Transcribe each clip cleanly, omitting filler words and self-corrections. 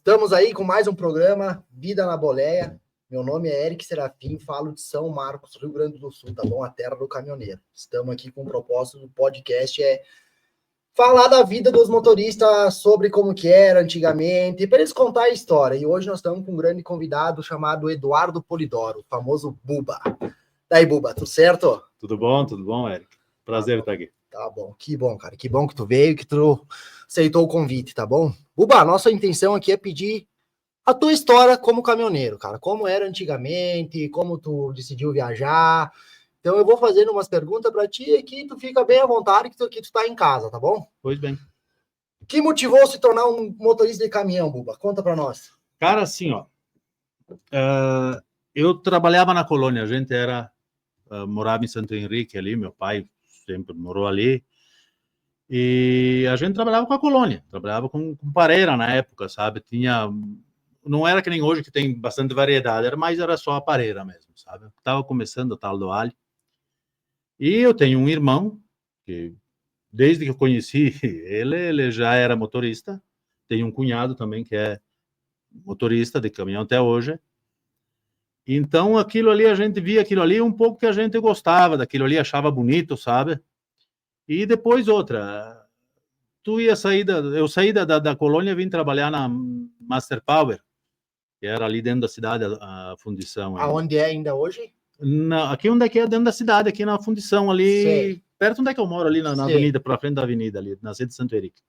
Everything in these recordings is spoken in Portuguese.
Estamos aí com mais um programa, Vida na Boleia. Meu nome é Eric Serafim, falo de São Marcos, Rio Grande do Sul, tá bom? A terra do caminhoneiro. Estamos aqui com o propósito do podcast, falar da vida dos motoristas, sobre como que era antigamente, para eles contar a história. E hoje nós estamos com um grande convidado chamado Eduardo Polidoro, o famoso Buba. Daí, Buba, tudo certo? Tudo bom, Eric? Prazer estar aqui. Tá bom, que bom, cara. Que bom que tu veio, que tu aceitou o convite, tá bom? Buba, nossa intenção aqui é pedir a tua história como caminhoneiro, cara. Como era antigamente, como tu decidiu viajar. Então eu vou fazendo umas perguntas para ti aqui, tu fica bem à vontade que tu tá em casa, tá bom? Pois bem. O que motivou se tornar um motorista de caminhão, Buba? Conta para nós. Cara, assim, ó. Eu trabalhava na colônia, a gente morava em Santo Henrique ali, meu pai sempre morou ali. E a gente trabalhava com a colônia, trabalhava com pareira na época, sabe? Não era que nem hoje que tem bastante variedade, era só a pareira mesmo, sabe? Estava começando o tal do alho. E eu tenho um irmão que desde que eu conheci ele já era motorista. Tenho um cunhado também que é motorista de caminhão até hoje. Então aquilo ali, a gente via aquilo ali um pouco que a gente gostava daquilo ali, achava bonito, sabe? E depois outra, eu saí da colônia e vim trabalhar na Master Power, que era ali dentro da cidade a fundição. Aonde é ainda hoje? Aqui onde é que é dentro da cidade, aqui na fundição ali, sei, perto onde é que eu moro, ali na avenida, para frente da avenida ali, na sede de Santo Henrique.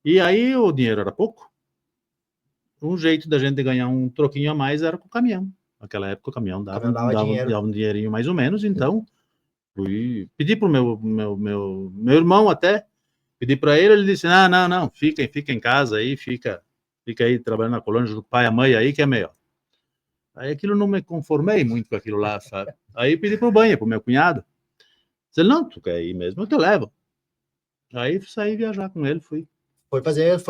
E aí o dinheiro era pouco. Um jeito da gente ganhar um troquinho a mais era com o caminhão. Naquela época o caminhão dava um dinheirinho mais ou menos, então pedi pro meu irmão até, pedi para ele disse, não, fica em casa aí, fica aí trabalhando na colônia junto com o pai e a mãe aí, que é melhor. Aí aquilo não me conformei muito com aquilo lá, sabe? Aí pedi pro banho, pro meu cunhado. Disse, não, tu quer ir mesmo, eu te levo. Aí saí viajar com ele, fui. Foi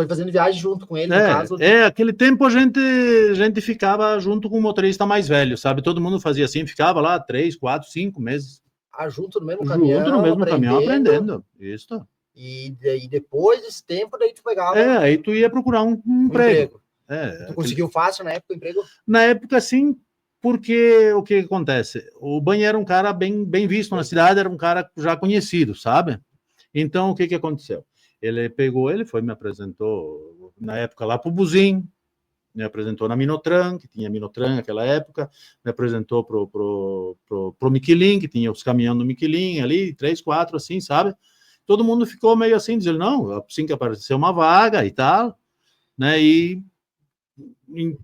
fazendo viagem junto com ele, no caso. Aquele tempo a gente ficava junto com o motorista mais velho, sabe? Todo mundo fazia assim, ficava lá 3, 4, 5 meses. Junto no mesmo caminhão. Junto no mesmo caminhão, aprendendo. Isso. E depois desse tempo, daí tu pegava... aí tu ia procurar um emprego. Tu conseguiu fácil na época o emprego? Na época, sim, porque o que acontece? O banho era um cara bem visto na cidade, era um cara já conhecido, sabe? Então, o que aconteceu? Ele me apresentou, na época, lá pro Buzim, me apresentou na Minotran, que tinha Minotran naquela época, me apresentou pro Michelin, que tinha os caminhões do Michelin ali, 3, 4, assim, sabe? Todo mundo ficou meio assim, dizendo, não, assim que apareceu uma vaga e tal, né? E em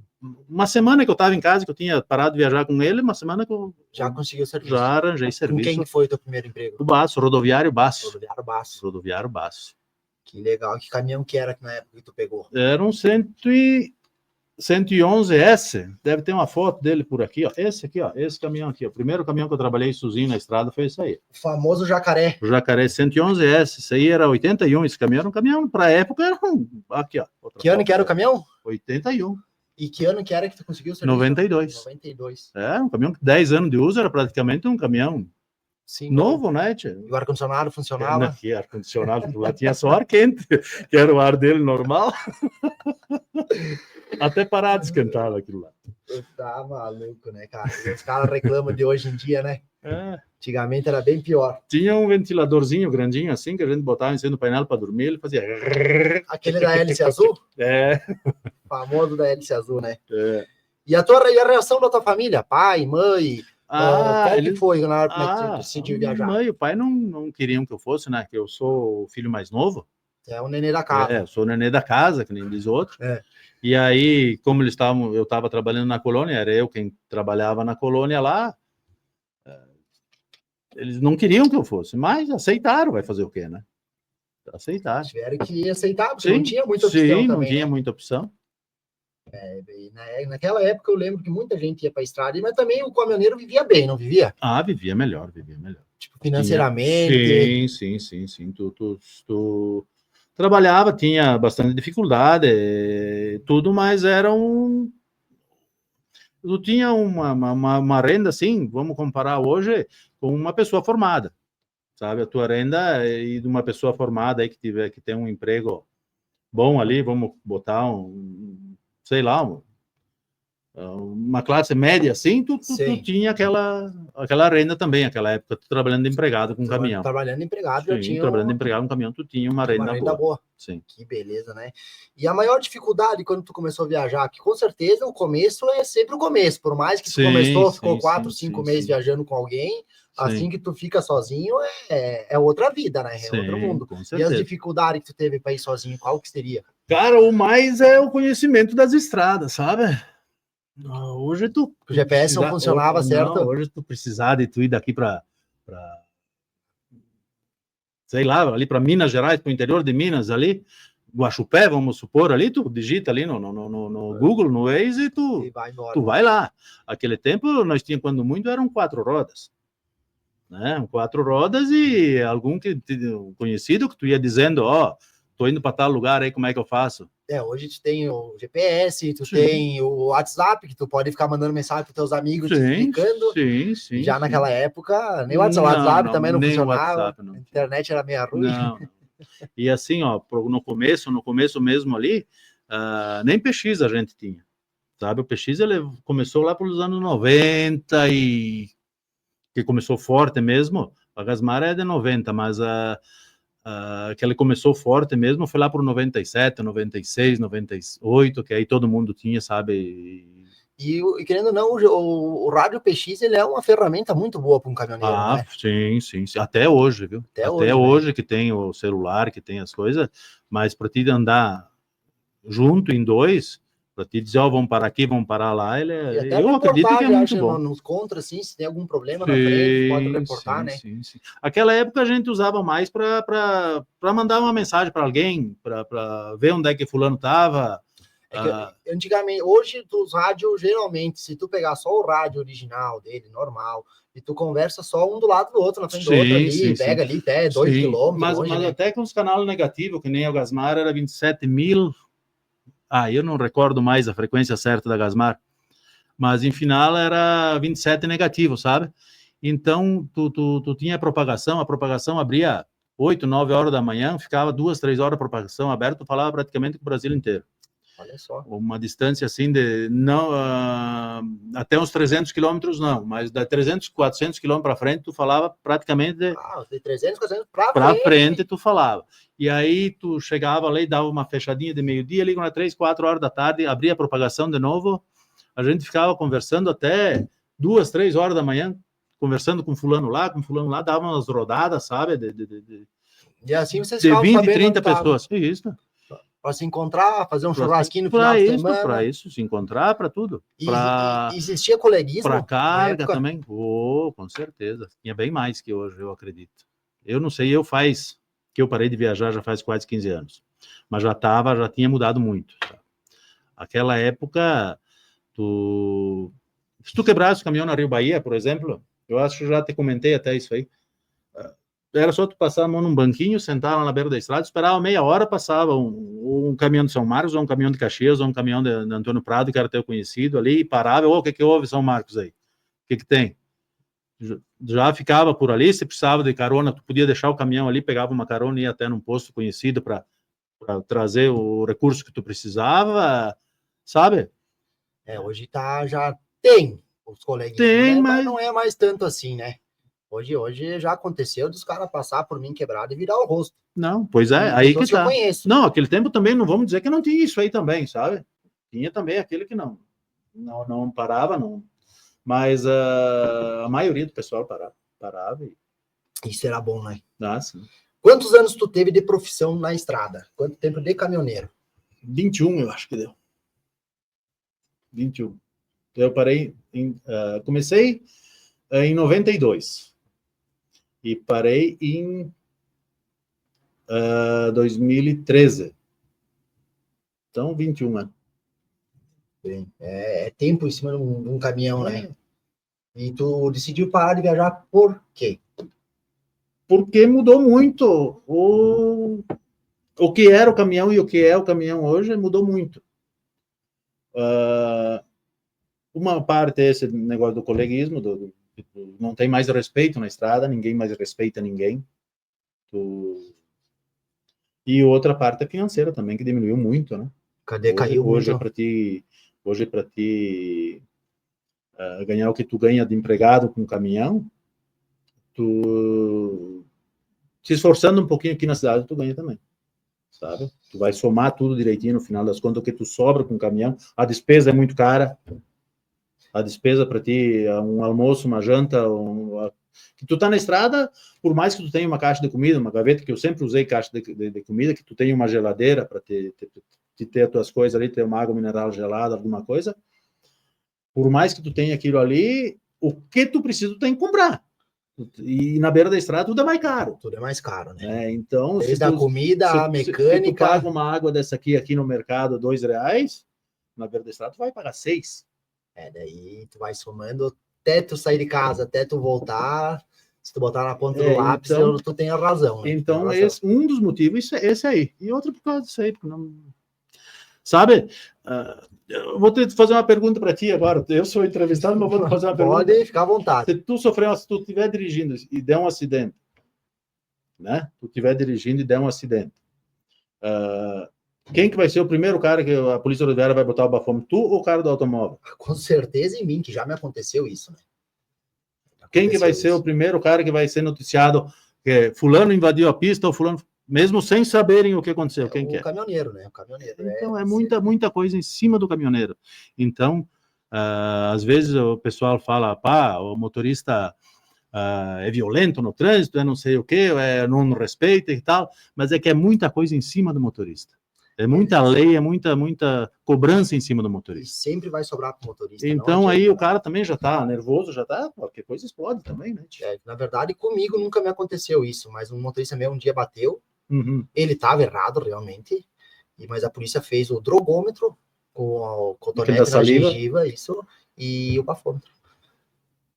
uma semana que eu estava em casa, que eu tinha parado de viajar com ele, uma semana que eu já conseguiu serviço. Já arranjei serviço. Com quem foi o teu primeiro emprego? O Baço, Rodoviário Baço. Rodoviário Baço. Que legal. Que caminhão que era na época que tu pegou? Era um 111S. Deve ter uma foto dele por aqui, ó. Esse aqui, ó. Esse caminhão aqui. O primeiro caminhão que eu trabalhei sozinho na estrada foi esse aí. O famoso Jacaré. O Jacaré 111S. Esse aí era 81. Esse caminhão era um caminhão, para a época, era aqui, ó. Que ano que era o caminhão? 81. E que ano que era que tu conseguiu o serviço? 92. Um caminhão que 10 anos de uso, era praticamente um caminhão novo, né, tia? E o ar-condicionado funcionava? Aqui, ar-condicionado, lá tinha só ar quente, que era o ar dele normal. Até parar de esquentar aquilo lá. Tá maluco, né, cara? Os caras reclamam de hoje em dia, né? Antigamente era bem pior. Tinha um ventiladorzinho grandinho assim, que a gente botava em cima do painel para dormir, ele fazia... Aquele da hélice azul? Famoso da hélice azul, né? E a reação da tua família? Pai, mãe... que foi na hora que tu decidiu viajar? Mãe e o pai não queriam que eu fosse, né? Que eu sou o filho mais novo. É o nenê da casa. Eu sou o nenê da casa, que nem diz outro. E aí, como eu estava trabalhando na colônia, era eu quem trabalhava na colônia lá, eles não queriam que eu fosse, mas aceitaram, vai fazer o quê, né? Aceitaram. Tiveram que aceitar, porque não tinha muita opção também, não tinha muita opção. Naquela época eu lembro que muita gente ia para a estrada, mas também o caminhoneiro vivia bem, não vivia? Vivia melhor. Tipo, financeiramente. Sim. Tu trabalhava, tinha bastante dificuldade, tudo, mas tu tinha uma renda, assim, vamos comparar hoje com uma pessoa formada, sabe? A tua renda e de uma pessoa formada aí que tem um emprego bom ali, vamos botar sei lá, uma classe média assim, tu tinha aquela renda também, aquela época, tu trabalhando de empregado com caminhão. Trabalhando empregado, Sim, já tinha trabalhando de empregado com caminhão, tu tinha uma renda boa. Sim. Que beleza, né? E a maior dificuldade quando tu começou a viajar, que com certeza o começo é sempre o começo, por mais que tu ficou 4, 5 meses viajando com alguém, assim que tu fica sozinho é outra vida, né? É outro mundo. Com certeza. E as dificuldades que tu teve para ir sozinho, qual que seria? Cara, o mais é o conhecimento das estradas, sabe? Hoje o GPS não funcionava, certo? Não, hoje tu precisar de tu ir daqui para sei lá, ali para Minas Gerais, para o interior de Minas ali, Guaxupé, vamos supor, ali tu digita ali no Google, no Waze e tu vai lá. Aquele tempo nós tínhamos, quando muito, eram 4 rodas. Né? 4 rodas e algum conhecido que tu ia dizendo, tô indo para tal lugar aí, como é que eu faço? Hoje tu tem o GPS, tu tem o WhatsApp, que tu pode ficar mandando mensagem para teus amigos te explicando. Sim. Já naquela época, nem o WhatsApp também não funcionava. WhatsApp, não. A internet era meio ruim. Não. E assim, no começo mesmo ali, nem PX a gente tinha. Sabe, o PX ele começou lá pelos anos 90 que começou forte mesmo. A Gasmar é de 90, mas que ele começou forte mesmo foi lá por 97, 96, 98, que aí todo mundo tinha, sabe? E querendo ou não, o rádio PX ele é uma ferramenta muito boa para um caminhoneiro, né? Sim. Até hoje, viu? Até hoje, né? Que tem o celular, que tem as coisas, mas para ti andar junto em dois, para te dizer, vamos parar aqui, vamos parar lá, eu acredito que é muito bom. Nos contras, assim, se tem algum problema na frente, pode reportar, né? Sim. Aquela época a gente usava mais para mandar uma mensagem para alguém, para ver onde é que fulano estava. Antigamente, hoje, os rádios, geralmente, se tu pegar só o rádio original dele, normal, e tu conversa só um do lado do outro, na frente do outro ali, pega ali até 2 quilômetros mas longe, né? Até com os canais negativos, que nem o Gasmar, era 27 mil. Eu não recordo mais a frequência certa da Gasmar, mas em final era 27 negativo, sabe? Então, tu tinha a propagação abria 8, 9 horas da manhã, ficava 2, 3 horas a propagação aberta, tu falava praticamente com o Brasil inteiro. Olha só. Uma distância assim de não até uns 300 quilômetros não, mas da 300, 400 quilômetros para frente tu falava praticamente de 300, 400 para frente tu falava. E aí tu chegava ali, dava uma fechadinha de meio-dia, ali quando 3, 4 horas da tarde, abria a propagação de novo, a gente ficava conversando até 2, 3 horas da manhã, conversando com fulano lá, dava umas rodadas, sabe? E assim vocês de 20, 30 pessoas. Isso. Para se encontrar, fazer um churrasquinho no final de semana. Para isso, se encontrar, para tudo. Existia coleguismo? Para carga também. Com certeza. Tinha bem mais que hoje, eu acredito. Eu não sei, que eu parei de viajar já faz quase 15 anos. Mas já tinha mudado muito. Tá? Aquela época, se tu quebrasse o caminhão na Rio Bahia, por exemplo, eu acho que já te comentei até isso aí. Era só tu passar a mão num banquinho, sentar lá na beira da estrada, esperava meia hora, passava um caminhão de São Marcos, ou um caminhão de Caxias, ou um caminhão de Antônio Prado, que era teu conhecido ali, e parava, o que houve, São Marcos aí? O que tem? Já ficava por ali, se precisava de carona, tu podia deixar o caminhão ali, pegava uma carona e ia até num posto conhecido para trazer o recurso que tu precisava, sabe? Hoje já tem os coleguinhas, né? Mas não é mais tanto assim, né? Hoje já aconteceu dos caras passar por mim quebrado e virar o rosto. Não, pois é, aí que tá. Eu conheço. Não, aquele tempo também, não vamos dizer que não tinha isso aí também, sabe? Tinha também aquele que não parava, não. Mas a maioria do pessoal parava. Isso era bom, né? Sim. Quantos anos tu teve de profissão na estrada? Quanto tempo de caminhoneiro? 21, eu acho que deu. 21. Eu parei, comecei em 92. E parei em 2013. Então, 21 anos. Bem, é tempo em cima de um caminhão, né? E tu decidiu parar de viajar por quê? Porque mudou muito. O que era o caminhão e o que é o caminhão hoje mudou muito. Uma parte é esse negócio do coleguismo, não tem mais respeito na estrada, ninguém mais respeita ninguém. E outra parte financeira também, que diminuiu muito, né? Cadê? Caiu hoje muito. Hoje para ti ganhar o que tu ganha de empregado com caminhão, tu se esforçando um pouquinho aqui na cidade, tu ganha também, sabe? Tu vai somar tudo direitinho no final das contas, o que tu sobra com caminhão, a despesa é muito cara, a despesa para ti, um almoço, uma janta, que tu tá na estrada, por mais que tu tenha uma caixa de comida, uma gaveta, que eu sempre usei caixa de comida, que tu tenha uma geladeira para ter as tuas coisas ali, ter uma água mineral gelada, alguma coisa, por mais que tu tenha aquilo ali, o que tu precisa tu tem que comprar. E na beira da estrada tudo é mais caro. Tudo é mais caro, né? Então, desde a comida, a mecânica. Se tu paga uma água dessa aqui no mercado, R$2, na beira da estrada tu vai pagar 6. Daí tu vai somando até tu sair de casa, até tu voltar. Se tu botar na ponta do lápis, então, tu tem a razão. Né? Então, um dos motivos é esse aí. E outro por causa disso aí, porque não... Sabe? Eu vou te fazer uma pergunta para ti agora. Eu sou entrevistado, mas vou te fazer uma pergunta. Pode ficar à vontade. Se tu estiver dirigindo e der um acidente, né? Tu estiver dirigindo e der um acidente, quem que vai ser o primeiro cara que a Polícia Rodoviária vai botar o bafômetro? Tu ou o cara do automóvel? Com certeza em mim, que já me aconteceu isso, né? Quem que vai ser o primeiro cara que vai ser noticiado que fulano invadiu a pista ou fulano... Mesmo sem saberem o que aconteceu, quem que é? O caminhoneiro, né? O caminhoneiro. Então, muita coisa em cima do caminhoneiro. Então, às vezes o pessoal fala, pá, o motorista é violento no trânsito, é não sei o quê, não respeita e tal, mas é que é muita coisa em cima do motorista. É muita lei, é muita cobrança em cima do motorista. E sempre vai sobrar para o motorista. Então, aí o cara também já tá nervoso, qualquer coisa explode também, né? Na verdade, comigo nunca me aconteceu isso, mas um motorista meu um dia bateu, ele estava errado realmente, mas a polícia fez o drogômetro com o cotonete na gengiva, isso, e o bafômetro.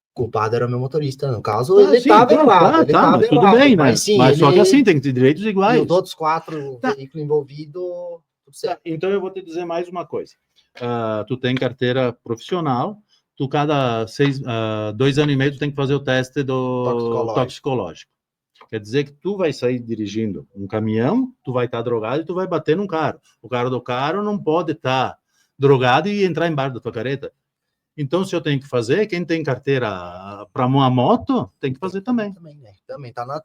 O culpado era o meu motorista, no caso, ele estava errado. Mas tudo bem, né? Mas só que assim, tem que ter direitos iguais. E os outros 4 veículos envolvidos, tudo certo. Então eu vou te dizer mais uma coisa. Tu tem carteira profissional, tu cada 2 anos e meio tu tem que fazer o teste do toxicológico. Quer dizer que tu vai sair dirigindo um caminhão, tu vai estar drogado e tu vai bater num carro. O cara do carro não pode estar drogado e entrar embaixo da tua careta. Então, se eu tenho que fazer, quem tem carteira para uma moto, tem que fazer também. Também tá na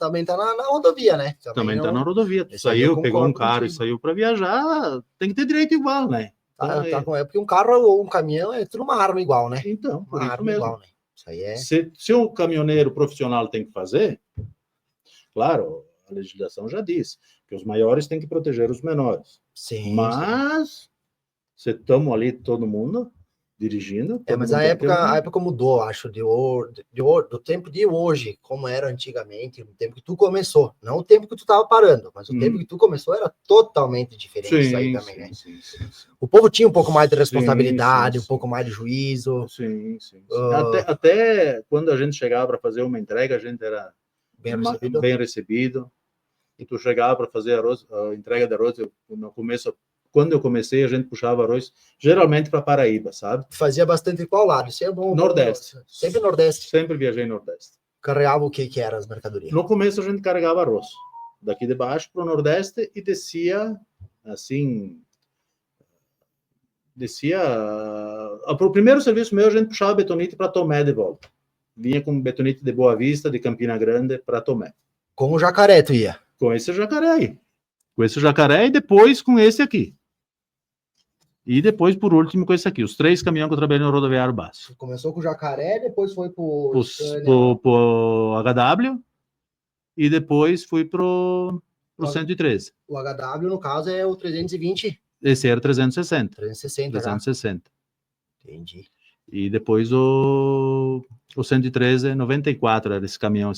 rodovia, né? Também tá na rodovia. Tu saiu, pegou um carro e saiu para viajar, tem que ter direito igual, né? Então, porque um carro ou um caminhão é tudo uma arma igual, né? Então, por isso mesmo. Igual, né? Isso aí é... Se um caminhoneiro profissional tem que fazer, claro, a legislação já diz que os maiores têm que proteger os menores. Sim. Mas, se estamos ali todo mundo dirigindo... mas a época mudou, acho, do tempo de hoje, como era antigamente, o tempo que tu começou. Não o tempo que tu estava parando, mas o tempo que tu começou era totalmente diferente isso aí também, né? Sim. O povo tinha um pouco mais de responsabilidade, um pouco mais de juízo. Sim. Até quando a gente chegava para fazer uma entrega, a gente era bem recebido. E tu chegava para fazer a entrega de arroz, no começo... Quando eu comecei, a gente puxava arroz, geralmente para Paraíba, sabe? Fazia bastante qual lado? Isso é bom. Nordeste. Sempre Nordeste. Sempre viajei Nordeste. Carregava o que eram as mercadorias? No começo, a gente carregava arroz. Daqui de baixo para o Nordeste e descia, assim... Para o primeiro serviço meu, a gente puxava betonite para Tomé de volta. Vinha com betonite de Boa Vista, de Campina Grande, para Tomé. Com o jacaré tu ia? Com esse jacaré aí. Com esse jacaré e depois com esse aqui. E depois, por último, com esse aqui. Os 3 caminhões que eu trabalhei no rodoviário básico. Começou com o jacaré, depois foi pro HW e depois fui pro 113. O HW, no caso, é o 320? Esse era 360. 360. Entendi. E depois o 113, 94 era esse caminhão.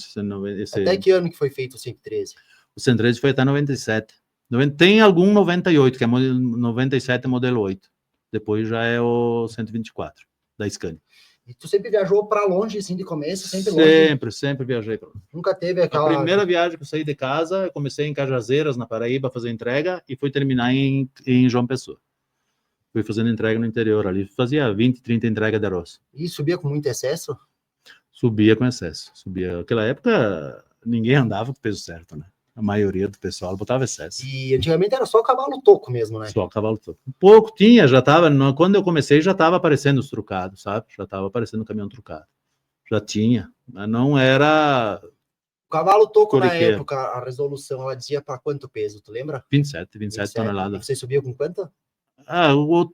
Até que ano que foi feito o 113? O 113 foi até 97. Tem algum 98, que é 97 modelo 8. Depois já é o 124 da Scania. E tu sempre viajou para longe, assim, de começo? Sempre viajei para longe. Nunca teve aquela... A primeira viagem que eu saí de casa, eu comecei em Cajazeiras, na Paraíba, a fazer entrega e fui terminar em João Pessoa. Fui fazendo entrega no interior ali. Fazia 20, 30 entregas de arroz. E subia com muito excesso? Subia com excesso. Naquela época, ninguém andava com peso certo, né? A maioria do pessoal botava excesso. E antigamente era só cavalo toco mesmo, né? Só cavalo toco. Um pouco tinha, já estava, quando eu comecei já estava aparecendo os trucados, sabe? Já estava aparecendo o caminhão trucado. Já tinha, mas não era... O cavalo toco na Corriqueiro. época, a resolução, ela dizia para quanto peso, tu lembra? 27 toneladas. E você subia com quanto?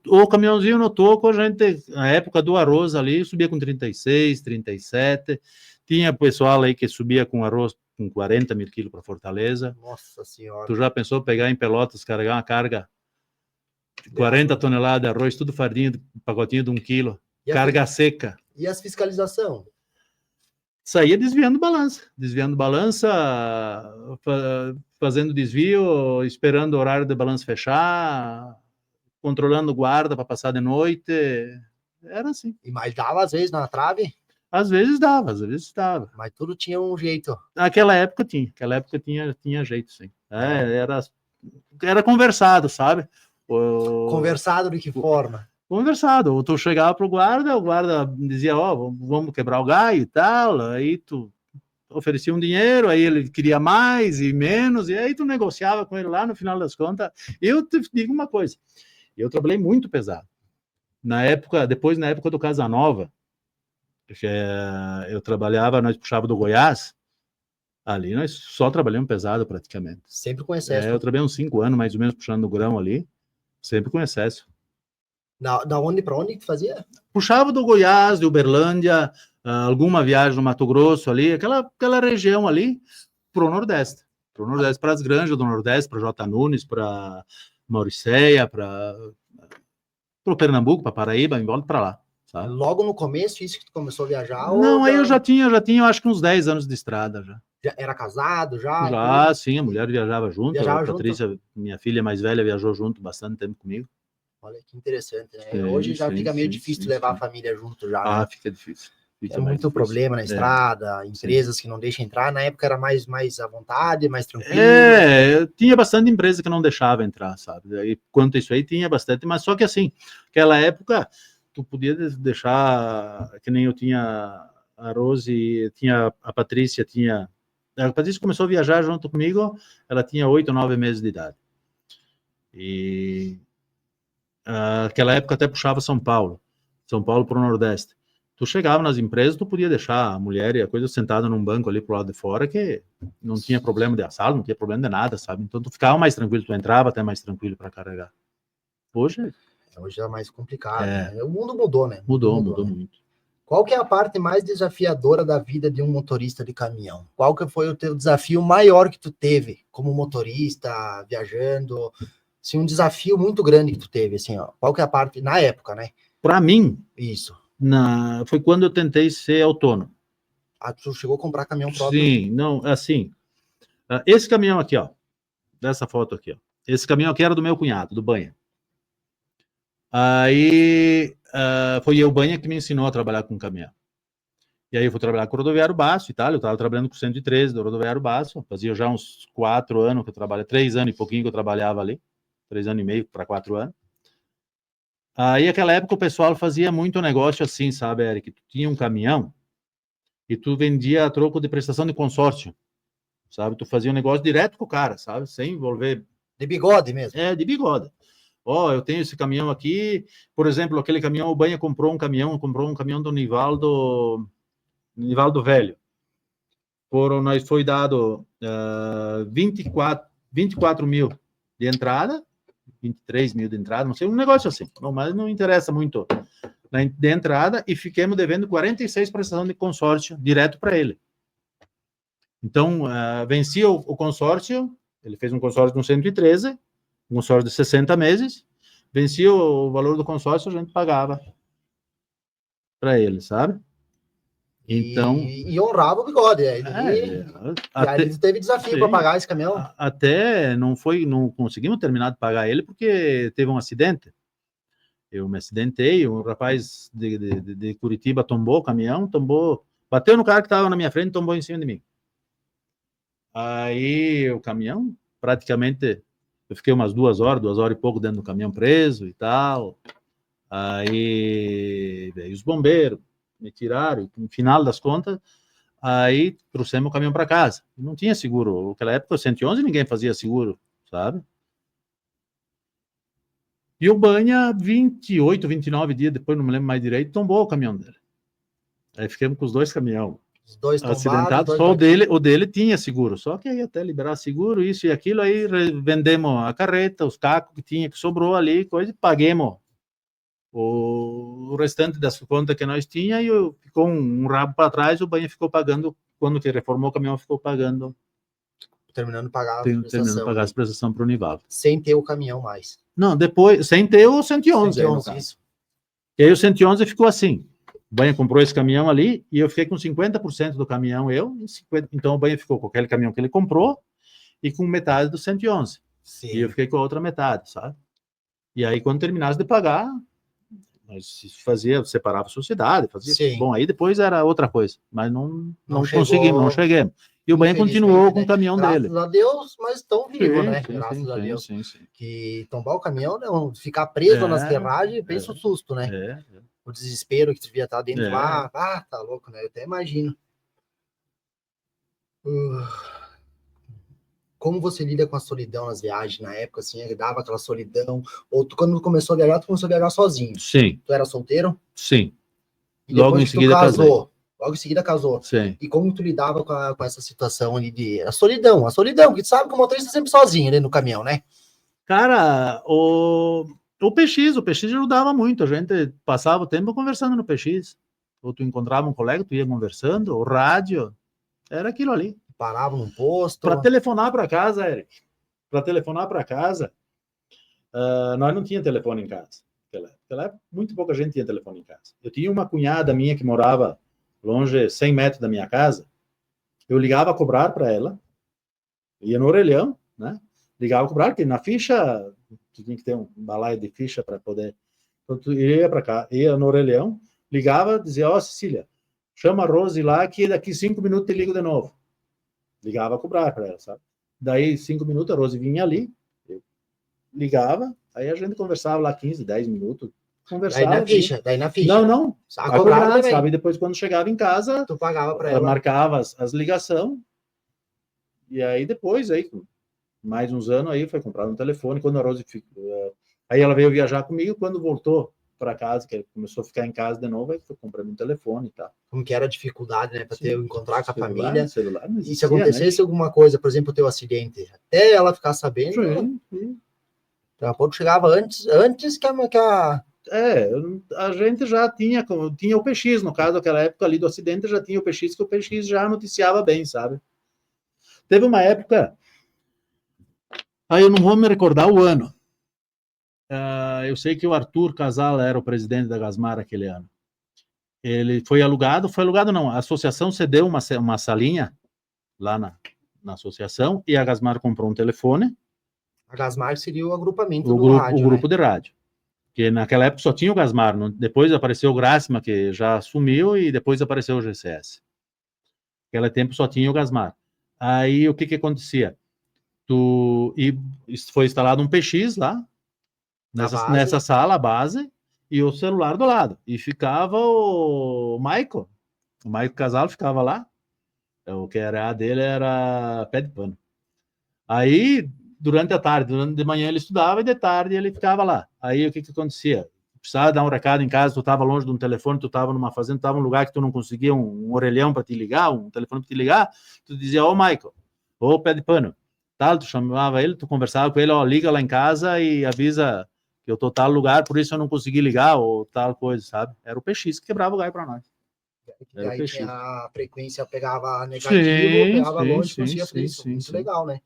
O caminhãozinho no toco, a gente, na época do arroz ali, subia com 36, 37. Tinha pessoal aí que subia com arroz com 40 mil quilos para Fortaleza. Nossa senhora. Tu já pensou pegar em Pelotas, carregar uma carga de 40 toneladas de arroz, tudo fardinho, pacotinho de 1 quilo, carga seca. E as fiscalização? Saía desviando balança, fazendo desvio, esperando o horário de balança fechar, controlando guarda para passar de noite. Era assim. E mais dava às vezes na trave? Às vezes dava, às vezes dava. Mas tudo tinha um jeito. Naquela época tinha jeito, sim. Era conversado, sabe? Conversado de que forma? Conversado. Ou tu chegava pro guarda, o guarda dizia, vamos quebrar o gaio e tal, aí tu oferecia um dinheiro, aí ele queria mais e menos, e aí tu negociava com ele lá, no final das contas. Eu te digo uma coisa, eu trabalhei muito pesado. Depois na época do Casanova, eu trabalhava, nós puxava do Goiás, ali nós só trabalhamos pesado praticamente. Sempre com excesso. Eu trabalhei uns 5 anos, mais ou menos, puxando no grão ali, sempre com excesso. Da onde para onde que fazia? Puxava do Goiás, de Uberlândia, alguma viagem no Mato Grosso ali, aquela região ali, pro Nordeste. Para as granjas do Nordeste, para J. Nunes, para Mauricéia, para o Pernambuco, para Paraíba, em volta para lá. Sabe? Logo no começo, isso que tu começou a viajar? Não, aí eu já tinha, acho que uns 10 anos de estrada já. Já era casado, já? Já, sim, a mulher viajava junto. Viajava a Patrícia, junto. minha filha mais velha, viajou junto bastante tempo comigo. Olha que interessante, né? Hoje já fica meio difícil levar a família junto já. Ah, né? fica difícil. É muito problema na estrada, empresas que não deixam entrar. Na época era mais à vontade, mais tranquilo. Tinha bastante empresa que não deixava entrar, sabe? E quanto a isso aí, tinha bastante, mas só que assim, naquela época, tu podia deixar, que nem eu tinha a Rose, tinha a Patrícia, a Patrícia começou a viajar junto comigo, ela tinha 8 ou 9 meses de idade. E naquela época até puxava São Paulo para o Nordeste. Tu chegava nas empresas, tu podia deixar a mulher e a coisa sentada num banco ali pro lado de fora, que não tinha problema de assalto, não tinha problema de nada, sabe? Então tu ficava mais tranquilo, tu entrava até mais tranquilo para carregar. Hoje é mais complicado. Né? O mundo mudou, né? Mudou muito. Qual que é a parte mais desafiadora da vida de um motorista de caminhão? Qual que foi o teu desafio maior que tu teve como motorista, viajando? Assim, um desafio muito grande que tu teve, assim, ó. Qual que é a parte, na época, né? Para mim? Isso. Foi quando eu tentei ser autônomo. Tu chegou a comprar caminhão próprio? Sim, não, assim, esse caminhão aqui, ó, dessa foto aqui, ó, esse caminhão aqui era do meu cunhado, do Banha. Aí, foi o Banha que me ensinou a trabalhar com caminhão. E aí eu fui trabalhar com o Rodoviário Baço e tal, eu estava trabalhando com o 113 do Rodoviário Baço, fazia já uns 4 anos que eu trabalhava, 3 anos e pouquinho que eu trabalhava ali, 3 anos e meio para 4 anos. Aí, naquela época, o pessoal fazia muito negócio assim, sabe, Eric? Tu tinha um caminhão e tu vendia a troco de prestação de consórcio, sabe? Tu fazia um negócio direto com o cara, sabe? Sem envolver... De bigode mesmo? De bigode. Eu tenho esse caminhão aqui, por exemplo, aquele caminhão, o Banha comprou um caminhão do Nivaldo Velho. Nós foi dado 24 mil de entrada, 23 mil de entrada, não sei, um negócio assim, mas não interessa muito de entrada, e fiquemos devendo 46 prestações de consórcio direto para ele. Então, vencia o consórcio, ele fez um consórcio com 113, um consórcio de 60 meses, vencia o valor do consórcio, a gente pagava para ele, sabe? Então, e honrava o bigode. E aí teve desafio para pagar esse caminhão? Até não conseguimos terminar de pagar ele porque teve um acidente. Eu me acidentei, um rapaz de Curitiba tombou o caminhão, bateu no cara que estava na minha frente e tombou em cima de mim. Aí o caminhão, praticamente, eu fiquei umas 2 horas e pouco dentro do caminhão preso e tal. Aí veio os bombeiros, me tiraram, e no final das contas, Aí trouxemos o caminhão para casa. Não tinha seguro. Naquela época, o 111, ninguém fazia seguro, sabe? E o Banha, 28, 29 dias depois, não me lembro mais direito, tombou o caminhão dele. Aí ficamos com os 2 caminhões. Os 2 tombados, Acidentado, só o dele tinha seguro, só que aí até liberar seguro, isso e aquilo, aí vendemos a carreta, os cacos que tinha, que sobrou ali, coisa, e paguemos o restante das contas que nós tinha, e ficou um rabo para trás, o Banha ficou pagando, quando que reformou o caminhão, ficou pagando. Terminando de pagar terminando de pagar as prestações para o Univalve. Sem ter o caminhão mais. Não, depois, sem ter o 111. 111 isso. E aí o 111 ficou assim. O Banha comprou esse caminhão ali e eu fiquei com 50% do caminhão, então o Banha ficou com aquele caminhão que ele comprou e com metade do 111. Sim. E eu fiquei com a outra metade, sabe? E aí, quando terminasse de pagar, nós separava a sociedade, fazia. Sim. Bom, aí depois era outra coisa, mas não conseguimos, não chegamos. E o Banha continuou com o caminhão dele. Graças a Deus, mas estão vivos, né? Graças a Deus. Sim. Que tombar o caminhão, não, ficar preso nas ferragens, pensa o susto, né? O desespero que devia estar dentro lá. Ah, tá louco, né? Eu até imagino. Como você lida com a solidão nas viagens na época, assim, dava aquela solidão? Ou tu, quando começou a viajar, tu começou a viajar sozinho? Sim. Tu era solteiro? Sim. E logo em seguida casou. Logo em seguida casou. Sim. E como tu lidava com essa situação ali de... A solidão, porque tu sabe que o motorista é sempre sozinho ali no caminhão, né? Cara, o PX ajudava muito, a gente passava o tempo conversando no PX, ou tu encontrava um colega, tu ia conversando, o rádio, era aquilo ali. Parava num posto. Para telefonar para casa, Eric, nós não tinha telefone em casa. Naquela época, muito pouca gente tinha telefone em casa. Eu tinha uma cunhada minha que morava longe, 100 metros da minha casa, eu ligava a cobrar para ela, ia no orelhão, né? Ligava a cobrar, porque na ficha, tu tinha que ter um balaio de ficha para poder... Então, tu ia para cá, ia no orelhão, ligava, dizia, ó, Cecília, chama a Rose lá, que daqui 5 minutos te ligo de novo. Ligava a cobrar para ela, sabe? Daí, 5 minutos, a Rose vinha ali, eu ligava, aí a gente conversava lá 15, 10 minutos, conversava. Daí na ficha. Não. A cobrar, sabe? E depois, quando chegava em casa, tu pagava para ela. Marcava as ligações, e aí depois, aí... mais uns anos aí, foi comprar um telefone, quando a Rose aí ela veio viajar comigo, quando voltou para casa, que começou a ficar em casa de novo, aí foi comprando um telefone e tal. Como que era a dificuldade, né, para encontrar com a família. Celular existia, e se acontecesse, né, alguma coisa, por exemplo, o teu acidente, até ela ficar sabendo, sim. Daqui a pouco chegava antes que a... a gente já tinha o PX, no caso, naquela época ali do acidente, já tinha o PX, que o PX já noticiava bem, sabe? Teve uma época... Aí eu não vou me recordar o ano. Eu sei que o Arthur Casal era o presidente da Gasmar aquele ano. Ele foi alugado não, a associação cedeu uma salinha lá na associação e a Gasmar comprou um telefone. A Gasmar seria o agrupamento do rádio, o grupo de rádio. Porque naquela época só tinha o Gasmar, depois apareceu o Grásima, que já sumiu, e depois apareceu o GCS. Naquele tempo só tinha o Gasmar. Aí o que acontecia? Foi instalado um PX lá, nessa sala, a base, e o celular do lado. E ficava o Maico Casal ficava lá. O que era dele era pé de pano. Aí, durante a tarde, de manhã ele estudava e de tarde ele ficava lá. Aí o que acontecia? Precisava dar um recado em casa, tu estava longe de um telefone, tu estava numa fazenda, tu estava num lugar que tu não conseguia um orelhão para te ligar, um telefone para te ligar, tu dizia, ô Maico, ô pé de pano. Tal, tu chamava ele, tu conversava com ele, ó, liga lá em casa e avisa que eu tô tal lugar, por isso eu não consegui ligar, ou tal coisa, sabe? Era o PX que quebrava o galho para nós. Era aí a frequência pegava negativo, pegava longe, conseguia por isso. Muito legal, né?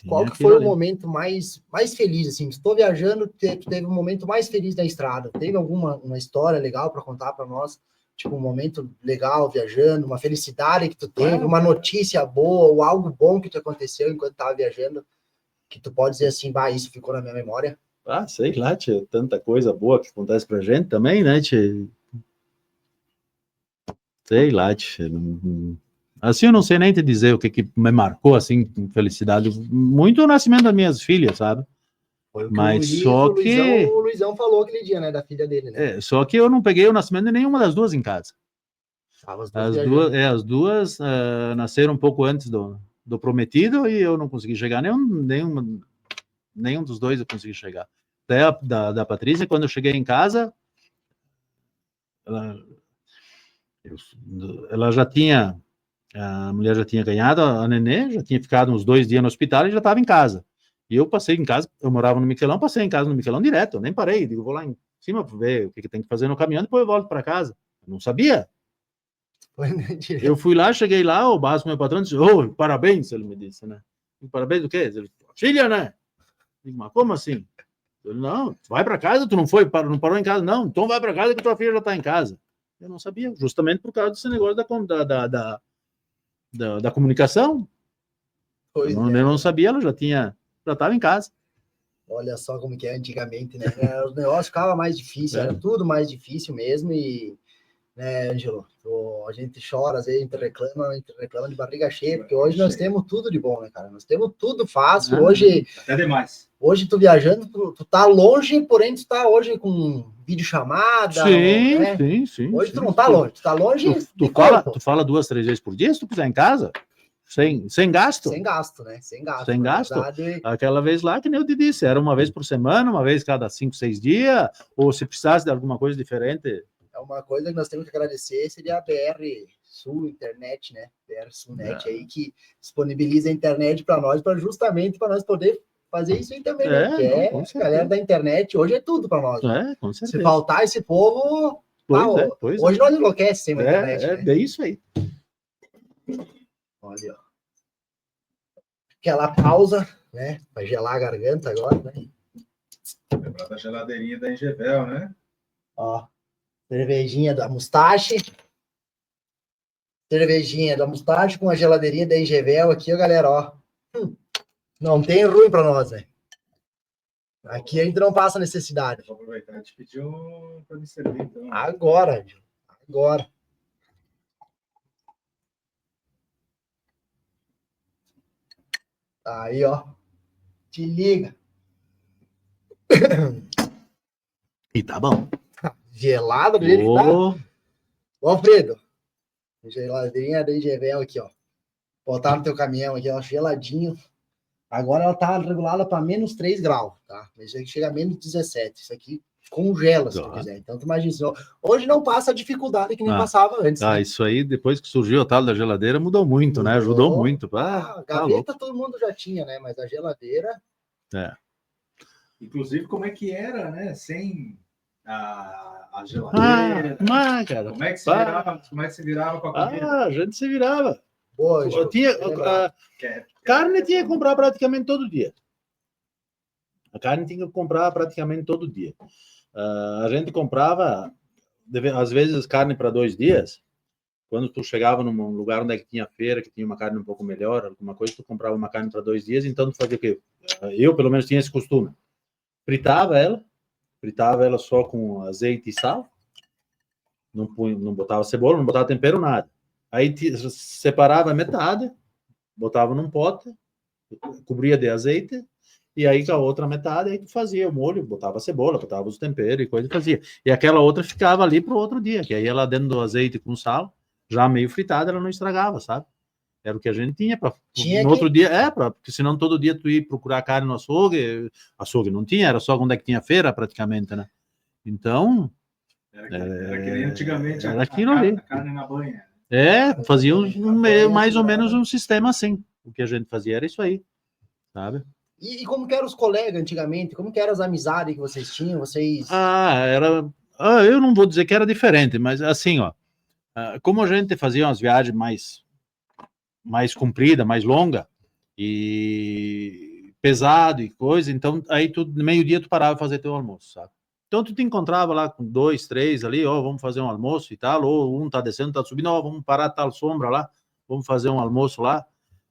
Qual que foi o momento mais feliz, assim? Estou viajando, teve um momento mais feliz na estrada. Teve uma história legal para contar para nós? Tipo, um momento legal viajando, uma felicidade que tu teve, uma notícia boa, ou algo bom que te aconteceu enquanto estava viajando, que tu pode dizer assim, isso ficou na minha memória? Sei lá, tia, tanta coisa boa que acontece pra gente também, né, tia? Sei lá, tia. Assim, eu não sei nem te dizer o que me marcou, assim, com felicidade. Muito o nascimento das minhas filhas, sabe? Foi o que o Luizão falou aquele dia, né, da filha dele, né? Só que eu não peguei o nascimento de nenhuma das duas em casa. As duas nasceram um pouco antes do prometido e eu não consegui chegar. Nenhum dos dois eu consegui chegar. Da Patrícia, quando eu cheguei em casa, ela já tinha... A mulher já tinha ganhado a nenê, já tinha ficado uns 2 dias no hospital e já estava em casa. E eu passei em casa, eu morava no Miquelão, passei em casa no Miquelão direto, eu nem parei, digo, vou lá em cima para ver o que tem que fazer no caminhão, depois eu volto para casa. Eu não sabia. Eu fui lá, cheguei lá, o básico, meu patrão disse, parabéns, ele me disse, né? Parabéns do quê? Ele, filha, né? Digo, mas como assim? Eu, não, vai para casa, tu não parou em casa? Não, então vai para casa que tua filha já está em casa. Eu não sabia, justamente por causa desse negócio da comunicação. Eu não sabia, ela já estava em casa. Olha só como que é antigamente, né? O negócio ficava mais difícil, era tudo mais difícil mesmo e, né, Ângelo, a gente chora, às vezes a gente reclama de barriga cheia, porque hoje nós temos tudo de bom, né, cara? Nós temos tudo fácil, hoje... Até demais. Hoje tu viajando, tu tá longe, porém tu tá hoje com videochamada. Sim, né? sim. Hoje tu não tá longe, tu tá longe tu fala 2, 3 vezes por dia, se tu quiser em casa, sem gasto. Sem gasto, né? Sem gasto. Sem gasto. Verdade... Aquela vez lá, que nem eu te disse, era uma vez por semana, uma vez cada 5, 6 dias, ou se precisasse de alguma coisa diferente. É uma coisa que nós temos que agradecer, seria a BR Sul Internet, né? BR Sulnet aí, que disponibiliza a internet para nós, justamente para nós poder fazer isso aí também, né? Porque a galera da internet hoje é tudo para nós. Né? Com certeza. Se faltar esse povo, hoje nós enlouquece sem a internet. É bem isso aí. Olha, ó. Aquela pausa, né? Para gelar a garganta agora, né? Lembrar da geladeirinha da Engevel, né? Ó, cervejinha da Mustache. Cervejinha da Mustache com a geladeirinha da Engevel aqui, ó, galera, ó. Não tem ruim para nós, né? Aqui a gente não passa necessidade. Vou aproveitar, a gente pediu para me servir, então. Agora. Aí, ó. Te liga. E tá bom. Gelado do jeito que tá. Ô, Alfredo. Geladeirinha da Engevel aqui, ó. Botar no teu caminhão aqui, ó. Geladinho. Agora ela tá regulada para menos 3 graus, tá? Isso aqui chega a menos 17. Isso aqui congela, se tu quiser. Então, tu imagina, hoje não passa a dificuldade que nem passava antes. Né? Isso aí, depois que surgiu o tal da geladeira, mudou muito, né? Ajudou muito. A gaveta todo mundo já tinha, né? Mas a geladeira... Inclusive, como é que era, né? Sem a geladeira. Cara. Como é que se virava com a comida? A gente se virava. Boa, carne tinha que comprar praticamente todo dia. A carne tinha que comprar praticamente todo dia. A gente comprava, às vezes, carne para 2 dias. Quando tu chegava num lugar onde tinha feira, que tinha uma carne um pouco melhor, alguma coisa, tu comprava uma carne para 2 dias, então tu fazia o quê? Eu, pelo menos, tinha esse costume. Fritava ela só com azeite e sal, não botava cebola, não botava tempero, nada. Aí separava a metade, botava num pote, cobria de azeite, e aí com a outra metade, aí tu fazia o molho, botava a cebola, botava os temperos e coisa e fazia. E aquela outra ficava ali pro outro dia, que aí ela dentro do azeite com sal, já meio fritada, ela não estragava, sabe? Era o que a gente tinha para no outro dia, porque senão todo dia tu ia procurar carne no açougue não tinha, era só quando é que tinha feira praticamente, né? Então... Era que nem antigamente, era a carne na banha. Fazia mais ou menos um sistema assim. O que a gente fazia era isso aí, sabe? E como que eram os colegas antigamente? Como que eram as amizades que vocês tinham? Eu não vou dizer que era diferente, mas assim, ó, como a gente fazia umas viagens mais compridas, mais longas, e pesado e coisa, então aí meio-dia tu parava de fazer teu almoço, sabe? Então tu te encontrava lá com 2, 3 ali, vamos fazer um almoço e tal, ou um tá descendo, tá subindo, vamos parar tal sombra lá, vamos fazer um almoço lá.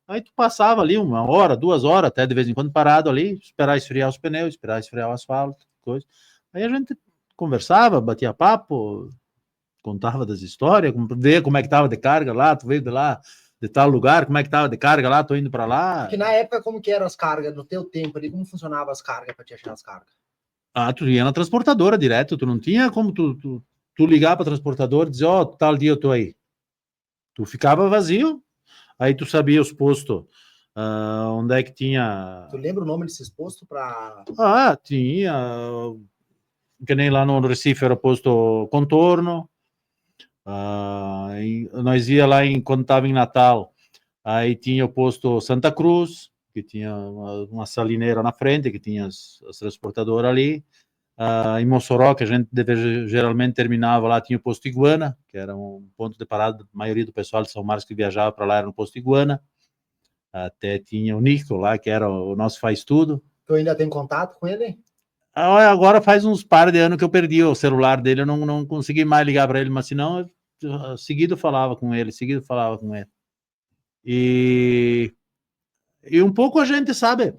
Aí tu passava ali 1 hora, 2 horas, até de vez em quando parado ali, esperar esfriar os pneus, esperar esfriar o asfalto, coisa. Aí a gente conversava, batia papo, contava das histórias, ver como é que tava de carga lá, tu veio de lá, de tal lugar, como é que tava de carga lá, tô indo para lá. Porque na época, como que eram as cargas, no teu tempo ali, como funcionavam as cargas para te achar as cargas? Tu ia na transportadora direto, tu não tinha como tu ligar para a transportadora e dizer, tal dia eu tô aí. Tu ficava vazio, aí tu sabia os postos, onde é que tinha... Tu lembra o nome desses postos para... Tinha, que nem lá no Recife era o posto Contorno, nós ia lá quando estava em Natal, aí tinha o posto Santa Cruz, que tinha uma salineira na frente, que tinha as transportadoras ali. Em Mossoró, que a gente geralmente terminava lá, tinha o posto Iguana, que era um ponto de parada, a maioria do pessoal de São Marcos que viajava para lá era no posto Iguana. Até tinha o Nico lá, que era o nosso faz-tudo. Tu ainda tem contato com ele? Agora faz uns par de anos que eu perdi o celular dele, eu não consegui mais ligar para ele, mas senão, seguido falava com ele. E um pouco a gente, sabe,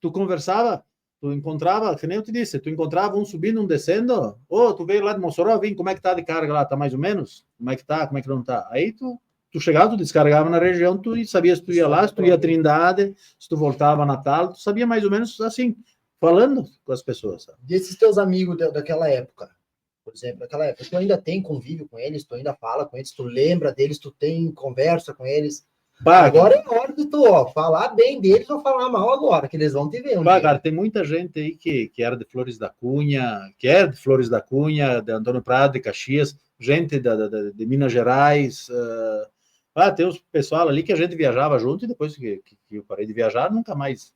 tu conversava, tu encontrava, que nem eu te disse, tu encontrava um subindo, um descendo, tu veio lá de Mossoró, vim, como é que tá de carga lá, tá mais ou menos? Como é que tá, como é que não tá? Aí tu chegava, tu descarregava na região, tu sabia se tu ia lá, se tu ia a Trindade, se tu voltava a Natal, tu sabia mais ou menos assim, falando com as pessoas. Sabe? E esses teus amigos daquela época, por exemplo, daquela época, tu ainda tem convívio com eles, tu ainda fala com eles, tu lembra deles, tu tem conversa com eles? Agora é hora de tu falar bem deles ou falar mal agora, que eles vão te ver. Cara, tem muita gente aí que era de Flores da Cunha, de Antônio Prado, de Caxias, gente de Minas Gerais. Tem uns pessoal ali que a gente viajava junto e depois que eu parei de viajar, nunca mais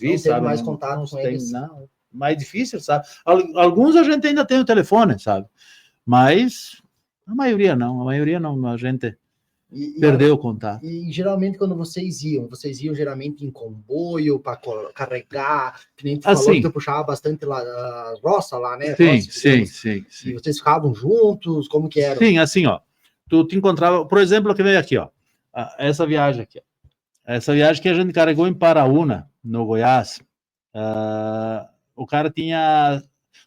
vi, não sabe? Mais contato com eles. Não, mais difícil, sabe? Alguns a gente ainda tem o telefone, sabe? Mas a maioria não, a gente... perdeu o contato. E geralmente quando vocês iam geralmente em comboio para carregar, que nem tu falou que tu puxava bastante lá, roça lá, né? Sim. E vocês ficavam juntos, como que era? Sim, assim, tu te encontrava, por exemplo, que veio aqui, essa viagem aqui, essa viagem que a gente carregou em Paraúna, no Goiás, o cara tinha,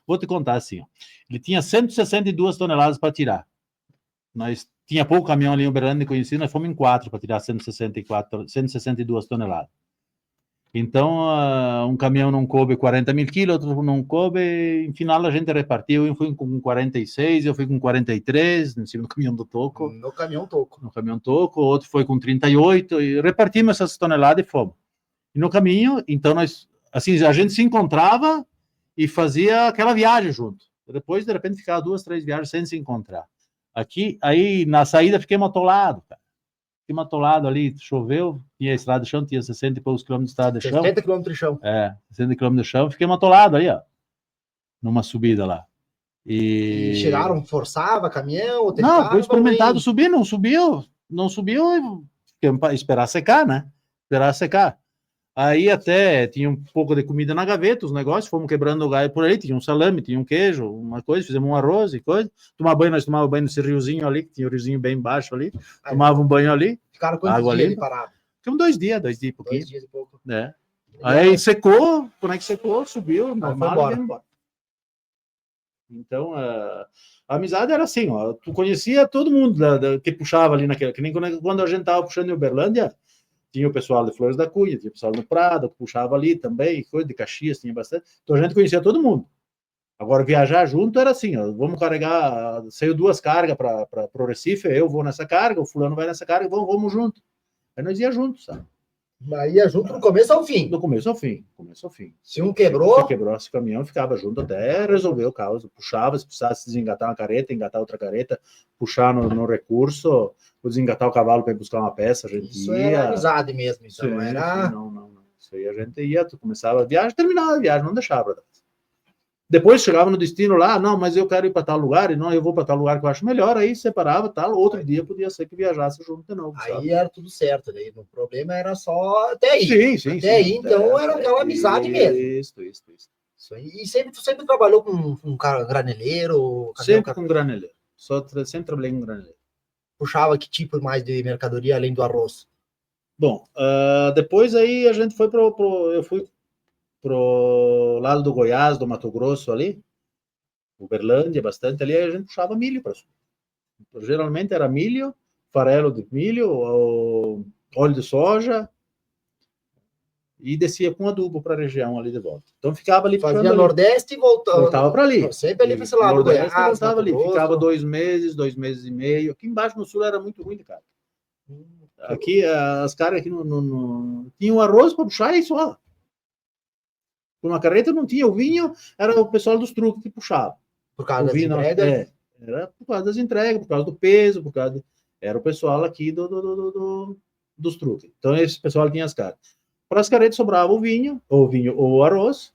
vou te contar assim, ele tinha 162 toneladas para tirar. Nós tinha pouco caminhão ali em Uberlândia conhecido, nós fomos em 4 para tirar 162 toneladas. Então, um caminhão não coube 40 mil quilos, outro não coube, em final a gente repartiu, eu fui com 46, eu fui com 43, em cima do caminhão do Toco. No caminhão Toco. No caminhão Toco, outro foi com 38, e repartimos essas toneladas e fomos. E no caminho, então, nós, assim, a gente se encontrava e fazia aquela viagem junto. Depois, de repente, ficava 2, 3 viagens sem se encontrar. Aqui, aí na saída fiquei atolado, cara. Fiquei atolado ali, choveu, tinha estrada de chão, tinha 60 e poucos quilômetros de estrada de chão. 60 quilômetros de chão. 60 quilômetros de chão, fiquei atolado aí, numa subida lá. E chegaram, forçava caminhão? Não, foi experimentado subir, não subiu, esperar secar, né? Esperar secar. Aí até tinha um pouco de comida na gaveta, os negócios, fomos quebrando o galho por aí, tinha um salame, tinha um queijo, uma coisa, fizemos um arroz e coisa. Nós tomávamos banho nesse riozinho ali, que tinha um riozinho bem baixo ali, tomava um banho ali. Ficaram quantos dias ali parados? Ficamos 2 dias e pouquinho. 2 dias e pouco. Aí secou, quando é que secou, subiu, normal, e embora. Então, a amizade era assim, tu conhecia todo mundo que puxava ali naquela, que nem quando a gente tava puxando em Uberlândia, tinha o pessoal de Flores da Cunha, tinha o pessoal no Prado, que puxava ali também, coisa de Caxias, tinha bastante. Então a gente conhecia todo mundo. Agora, viajar junto era assim, vamos carregar, saiu 2 cargas para o Recife, eu vou nessa carga, o fulano vai nessa carga, vamos junto. Aí nós ia juntos, sabe? Mas ia junto do começo ao fim. Do começo ao fim. Se um quebrou... Se quebrasse o caminhão, ficava junto até resolver o caos. Puxava, se precisasse desengatar uma carreta, engatar outra carreta, puxar no recurso, ou desengatar o cavalo para ir buscar uma peça, a gente Isso ia... era amizade mesmo, então. Sim, era... Não. Isso aí a gente ia, tu começava a viagem, terminava a viagem, não deixava. Depois chegava no destino lá, não, mas eu quero ir para tal lugar, e não, eu vou para tal lugar que eu acho melhor, aí separava, tal, outro dia podia ser que viajasse junto de novo. Aí era tudo certo, daí o problema era só até aí. Sim. Até aí, então, era aquela amizade mesmo. Isso. E tu sempre trabalhou com um cara graneleiro? Sempre com graneleiro. Sempre trabalhei com graneleiro. Puxava que tipo mais de mercadoria além do arroz? Bom, depois aí a gente foi eu fui pro lado do Goiás, do Mato Grosso ali, Uberlândia, bastante ali, aí a gente puxava milho para sul. Geralmente era milho, farelo de milho, óleo de soja, e descia com adubo para a região ali de volta. Então ficava ali... Fazia Nordeste e voltava para ali. Sempre ali para esse lado do Goiás. Voltava ali, ficava 2 meses, 2 meses e meio. Aqui embaixo no sul era muito ruim, cara. Aqui, as caras aqui tinham arroz para puxar e só. Uma carreta não tinha, o vinho era o pessoal dos truques que puxava. Por causa das entregas? Era por causa das entregas, por causa do peso, era o pessoal aqui dos truques. Então, esse pessoal tinha as caras. Para as caretas sobrava o vinho ou o arroz,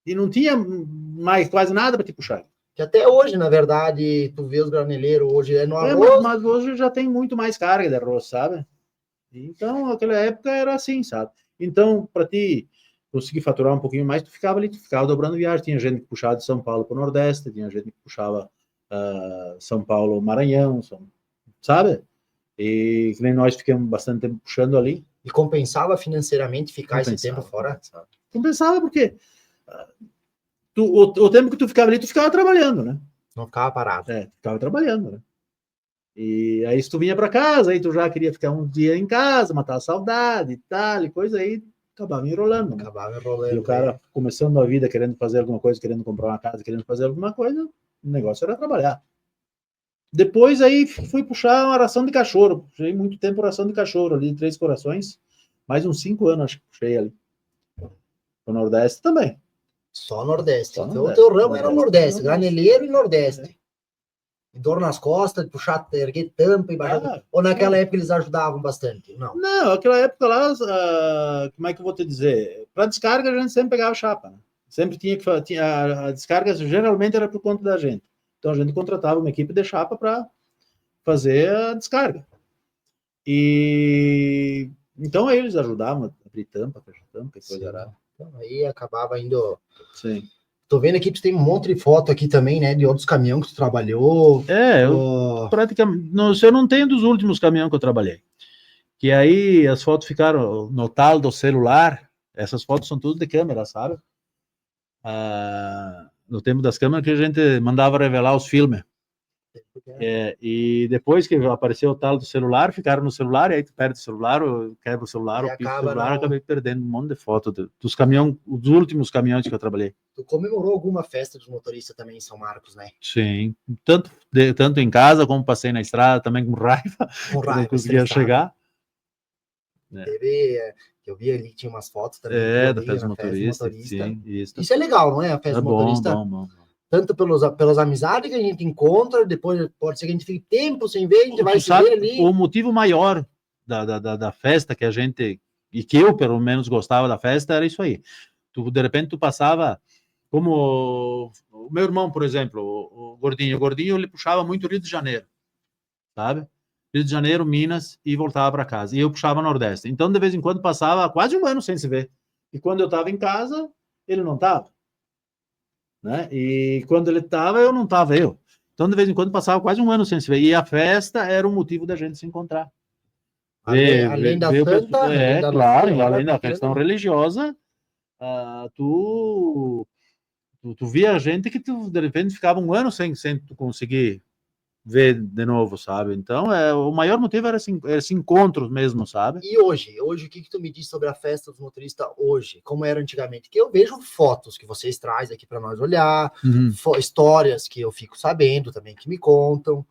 e não tinha mais quase nada para te puxar. Que até hoje, na verdade, tu vê os graneleiros, hoje é no arroz. Mas hoje já tem muito mais carga de arroz, sabe? Então, naquela época era assim, sabe? Então, para ti conseguir faturar um pouquinho mais, tu ficava dobrando viagem. Tinha gente que puxava de São Paulo para o Nordeste, tinha gente que puxava São Paulo, Maranhão, sabe? E que nem nós ficamos bastante tempo puxando ali. E compensava financeiramente ficar esse tempo fora? Compensava porque o tempo que tu ficava ali, tu ficava trabalhando, né? Não ficava parado. Ficava trabalhando, né? E aí se tu vinha para casa, aí tu já queria ficar um dia em casa, matar a saudade e tal, e coisa aí, acabava enrolando. Né? E o cara começando a vida, querendo fazer alguma coisa, querendo comprar uma casa, querendo fazer alguma coisa, o negócio era trabalhar. Depois aí fui puxar uma ração de cachorro. Puxei muito tempo ração de cachorro ali, 3 Corações. Mais uns 5 anos, acho que puxei ali. No Nordeste também. Só Nordeste. Então o teu ramo era o Nordeste, graneleiro e Nordeste. E dor nas costas, de puxar, erguer tampa e baixar. Ou naquela época eles ajudavam bastante? Não, naquela época lá, como é que eu vou te dizer? Para descarga a gente sempre pegava chapa. Né? Sempre tinha a descarga geralmente era por conta da gente. Então a gente contratava uma equipe de chapa para fazer a descarga. E então aí eles ajudavam a abrir tampa, fechar tampa, e coisa arada. Então aí acabava indo. Sim. Tô vendo aqui que tu tem um monte de foto aqui também, né? De outros caminhões que tu trabalhou. Eu praticamente. Eu não tenho dos últimos caminhões que eu trabalhei. Que aí as fotos ficaram no tal do celular. Essas fotos são tudo de câmera, sabe? No tempo das câmeras que a gente mandava revelar os filmes. E depois que apareceu o tal do celular, ficaram no celular, e aí tu perde o celular, ou quebra o celular, ou pica o celular, acabei perdendo um monte de fotos dos caminhões, os últimos caminhões que eu trabalhei. Tu comemorou alguma festa dos motoristas também em São Marcos, né? Sim, tanto em casa, como passei na estrada, também com raiva, não conseguia chegar. Eu vi ali que tinha umas fotos também. Da festa motorista. Sim, isso é legal, não é? A festa motorista. Bom. Tanto pelas amizades que a gente encontra, depois pode ser que a gente fique tempo sem ver, a gente vai se ver ali. O motivo maior da festa que a gente, e que eu pelo menos gostava da festa, era isso aí. De repente tu passava, como o meu irmão, por exemplo, o Gordinho, ele puxava muito Rio de Janeiro, sabe? Rio de Janeiro, Minas, e voltava para casa. E eu puxava Nordeste. Então, de vez em quando, passava quase um ano sem se ver. E quando eu estava em casa, ele não estava. Né? E quando ele estava, eu não estava, eu. Então, de vez em quando, passava quase um ano sem se ver. E a festa era o motivo da gente se encontrar. Além da santa... além da questão religiosa, tu via gente que tu, de repente, ficava um ano sem tu conseguir ver de novo, sabe? Então, o maior motivo era esse encontro mesmo, sabe? E hoje, o que tu me diz sobre a festa dos motoristas hoje, como era antigamente? Que eu vejo fotos que vocês trazem aqui para nós olhar, histórias que eu fico sabendo também, que me contam,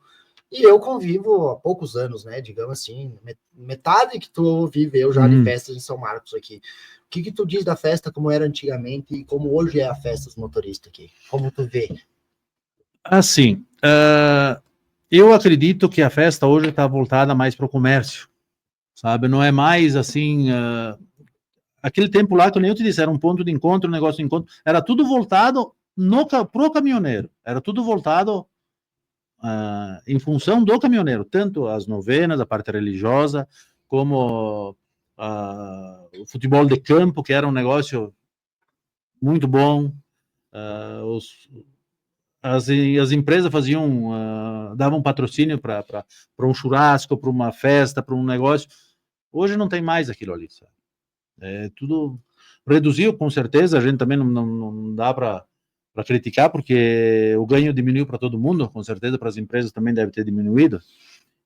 e eu convivo há poucos anos, né? Digamos assim, metade que tu viveu já de festas em São Marcos aqui. O que tu diz da festa como era antigamente e como hoje é a festa dos motoristas aqui? Como tu vê? Assim, eu acredito que a festa hoje está voltada mais para o comércio, sabe? Não é mais assim. Aquele tempo lá, que nem eu te disse, era um ponto de encontro, um negócio de encontro, era tudo voltado pro caminhoneiro, era tudo voltado em função do caminhoneiro, tanto as novenas, a parte religiosa, como o futebol de campo, que era um negócio muito bom. As empresas davam patrocínio para um churrasco, para uma festa, para um negócio. Hoje não tem mais aquilo ali, sabe? Tudo reduziu, com certeza. A gente também não dá para criticar, porque o ganho diminuiu para todo mundo, com certeza para as empresas também deve ter diminuído.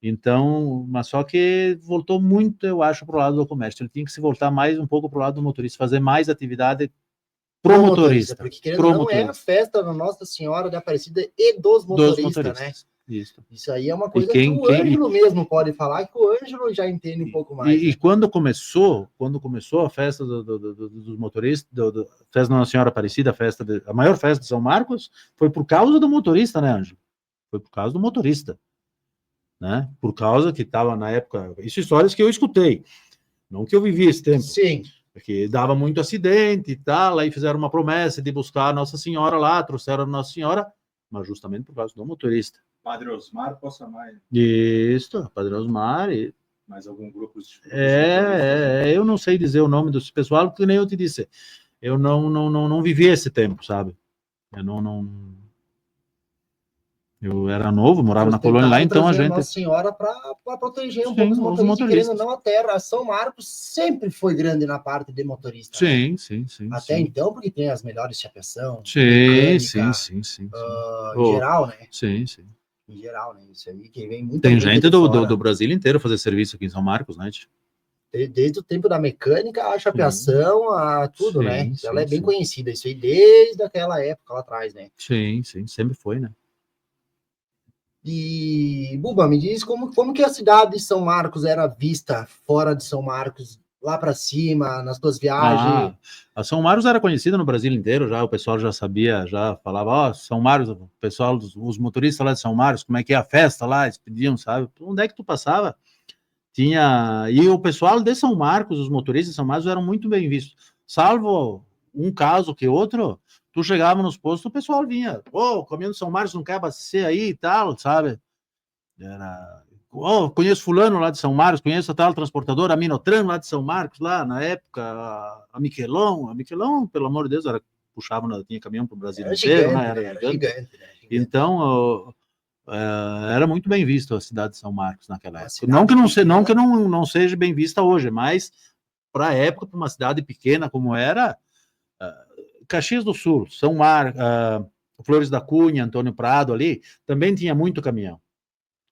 Então, mas só que voltou muito, eu acho, para o lado do comércio. Ele tinha que se voltar mais um pouco para o lado do motorista, fazer mais atividade pro motorista. Porque querendo ou não, é a festa da Nossa Senhora da Aparecida e dos motoristas, né? Isso aí é uma coisa que o Ângelo mesmo pode falar, que o Ângelo já entende um pouco mais. E quando começou a festa dos motoristas, festa da Nossa Senhora Aparecida, a maior festa de São Marcos, foi por causa do motorista, né, Ângelo? Foi por causa do motorista, né? Por causa que estava na época, isso histórias que eu escutei, não que eu vivi esse tempo. Sim. Porque dava muito acidente e tal, aí fizeram uma promessa de buscar a Nossa Senhora lá, trouxeram a Nossa Senhora, mas justamente por causa do motorista. Padre Osmar Possamay. Isso, Padre Osmar. Mais algum grupo? Eu não sei dizer o nome desse pessoal, porque nem eu te disse. Eu não vivi esse tempo, sabe? Eu era novo, morava na colônia lá, então a gente... Nossa Senhora para proteger um pouco os motoristas, querendo ou não, a terra. São Marcos sempre foi grande na parte de motorista. Sim. Até então, porque tem as melhores chapeação. Sim. Em geral, né? Sim. Em geral, né? Isso aí que vem muito. Tem gente do Brasil inteiro fazer serviço aqui em São Marcos, né? Desde o tempo da mecânica, a chapeação, a tudo, né? Ela é bem conhecida, isso aí desde aquela época lá atrás, né? Sim, sempre foi, né? E, Buba, me diz como que a cidade de São Marcos era vista fora de São Marcos, lá para cima, nas tuas viagens? A São Marcos era conhecida no Brasil inteiro, já o pessoal já sabia, já falava, São Marcos, o pessoal, os motoristas lá de São Marcos, como é que é a festa lá, eles pediam, sabe? Onde é que tu passava? E o pessoal de São Marcos, os motoristas de São Marcos eram muito bem vistos, salvo um caso que outro. Tu chegava nos postos, o pessoal vinha, comendo São Marcos, não quer abastecer aí e tal, sabe? Conheço fulano lá de São Marcos, conheço a tal transportadora, a Minotran lá de São Marcos, lá na época, a Miquelon, pelo amor de Deus, tinha caminhão para o Brasil inteiro, né? Era gigante. Então, era muito bem visto a cidade de São Marcos naquela época. Não que não seja bem vista hoje, mas para a época, para uma cidade pequena como era, Caxias do Sul, São Marcos, Flores da Cunha, Antônio Prado ali, também tinha muito caminhão,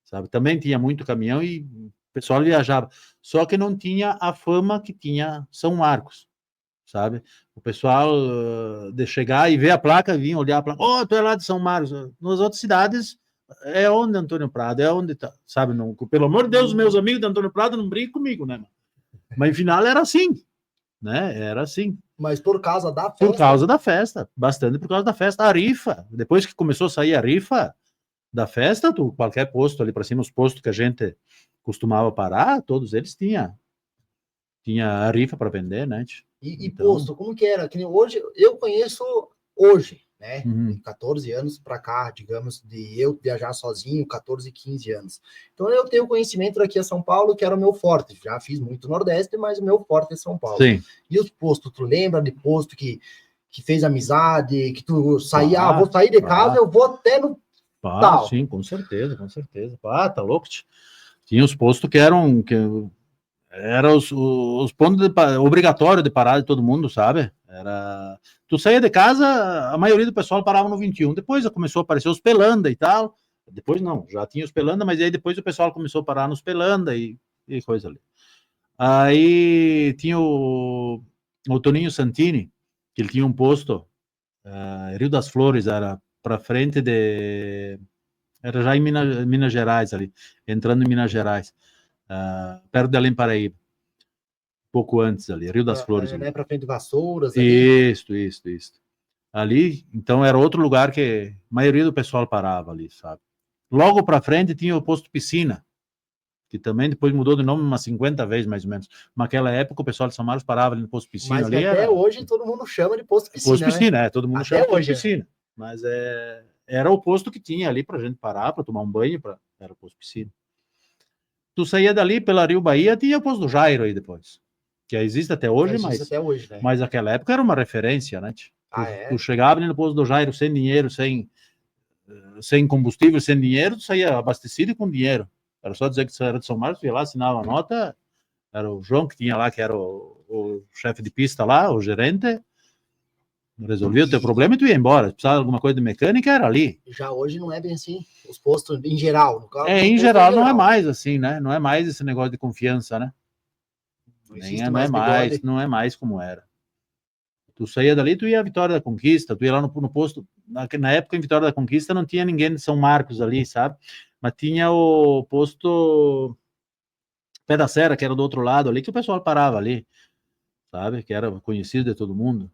sabe? Também tinha muito caminhão e o pessoal viajava. Só que não tinha a fama que tinha São Marcos, sabe? O pessoal de chegar e ver a placa, vinha olhar a placa, tu é lá de São Marcos. Nas outras cidades, é onde Antônio Prado, é onde tá, sabe? Não, pelo amor de Deus, meus amigos de Antônio Prado não briguem comigo, né? Mas, afinal, era assim, né? Era assim. Mas por causa da festa? Por causa da festa, bastante por causa da festa. A rifa, depois que começou a sair a rifa da festa, qualquer posto ali para cima, os postos que a gente costumava parar, todos eles tinha a rifa para vender, né? Então... posto, como que era? Que hoje, eu conheço hoje, né? 14 anos para cá, digamos, de eu viajar sozinho, 14, 15 anos. Então eu tenho conhecimento daqui a São Paulo, que era o meu forte. Já fiz muito Nordeste, mas o meu forte é São Paulo. Sim. E os postos, tu lembra de posto que fez amizade, que tu saía, vou sair de casa, eu vou até no tal. Sim, com certeza. Tá louco. Tinha os postos que eram os pontos obrigatórios de parar de todo mundo, sabe? Tu saía de casa, a maioria do pessoal parava no 21. Depois começou a aparecer os Pelanda e tal. Depois não, já tinha os Pelanda, mas aí depois o pessoal começou a parar nos Pelanda e coisa ali. Aí tinha o Toninho Santini, que ele tinha um posto, Rio das Flores, era para frente era já em Minas Gerais ali, entrando em Minas Gerais, perto de Além Paraíba. Pouco antes ali, Rio das Flores. Né, para frente de Vassouras. Ali. Isso. Ali, então, era outro lugar que a maioria do pessoal parava ali, sabe? Logo para frente tinha o posto Piscina, que também depois mudou de nome umas 50 vezes, mais ou menos. Naquela época, o pessoal de São Marcos parava ali no posto Piscina. Mas ali até hoje todo mundo chama de posto Piscina, Posto Piscina, né? Todo mundo até chama de hoje, posto Piscina. Mas era o posto que tinha ali pra gente parar, para tomar um banho, era o posto Piscina. Tu saía dali pela Rio Bahia, tinha o posto do Jairo aí depois. Que existe até hoje, né? Mas naquela época era uma referência, né? Tu chegava ali no posto do Jairo sem dinheiro, sem combustível, sem dinheiro, tu saía abastecido e com dinheiro. Era só dizer que tu era de São Marcos, ia lá, assinava a nota, era o João que tinha lá, que era o chefe de pista lá, o gerente, resolvia o teu problema e tu ia embora. Se precisava de alguma coisa de mecânica, era ali. Já hoje não é bem assim, os postos em geral. No caso, em geral não é mais assim, né? Não é mais esse negócio de confiança, né? Não é mais como era. Tu saía dali, tu ia à Vitória da Conquista, tu ia lá no posto. Na época, em Vitória da Conquista, não tinha ninguém de São Marcos ali, sabe? Mas tinha o posto Pé da Serra, que era do outro lado ali, que o pessoal parava ali, sabe? Que era conhecido de todo mundo.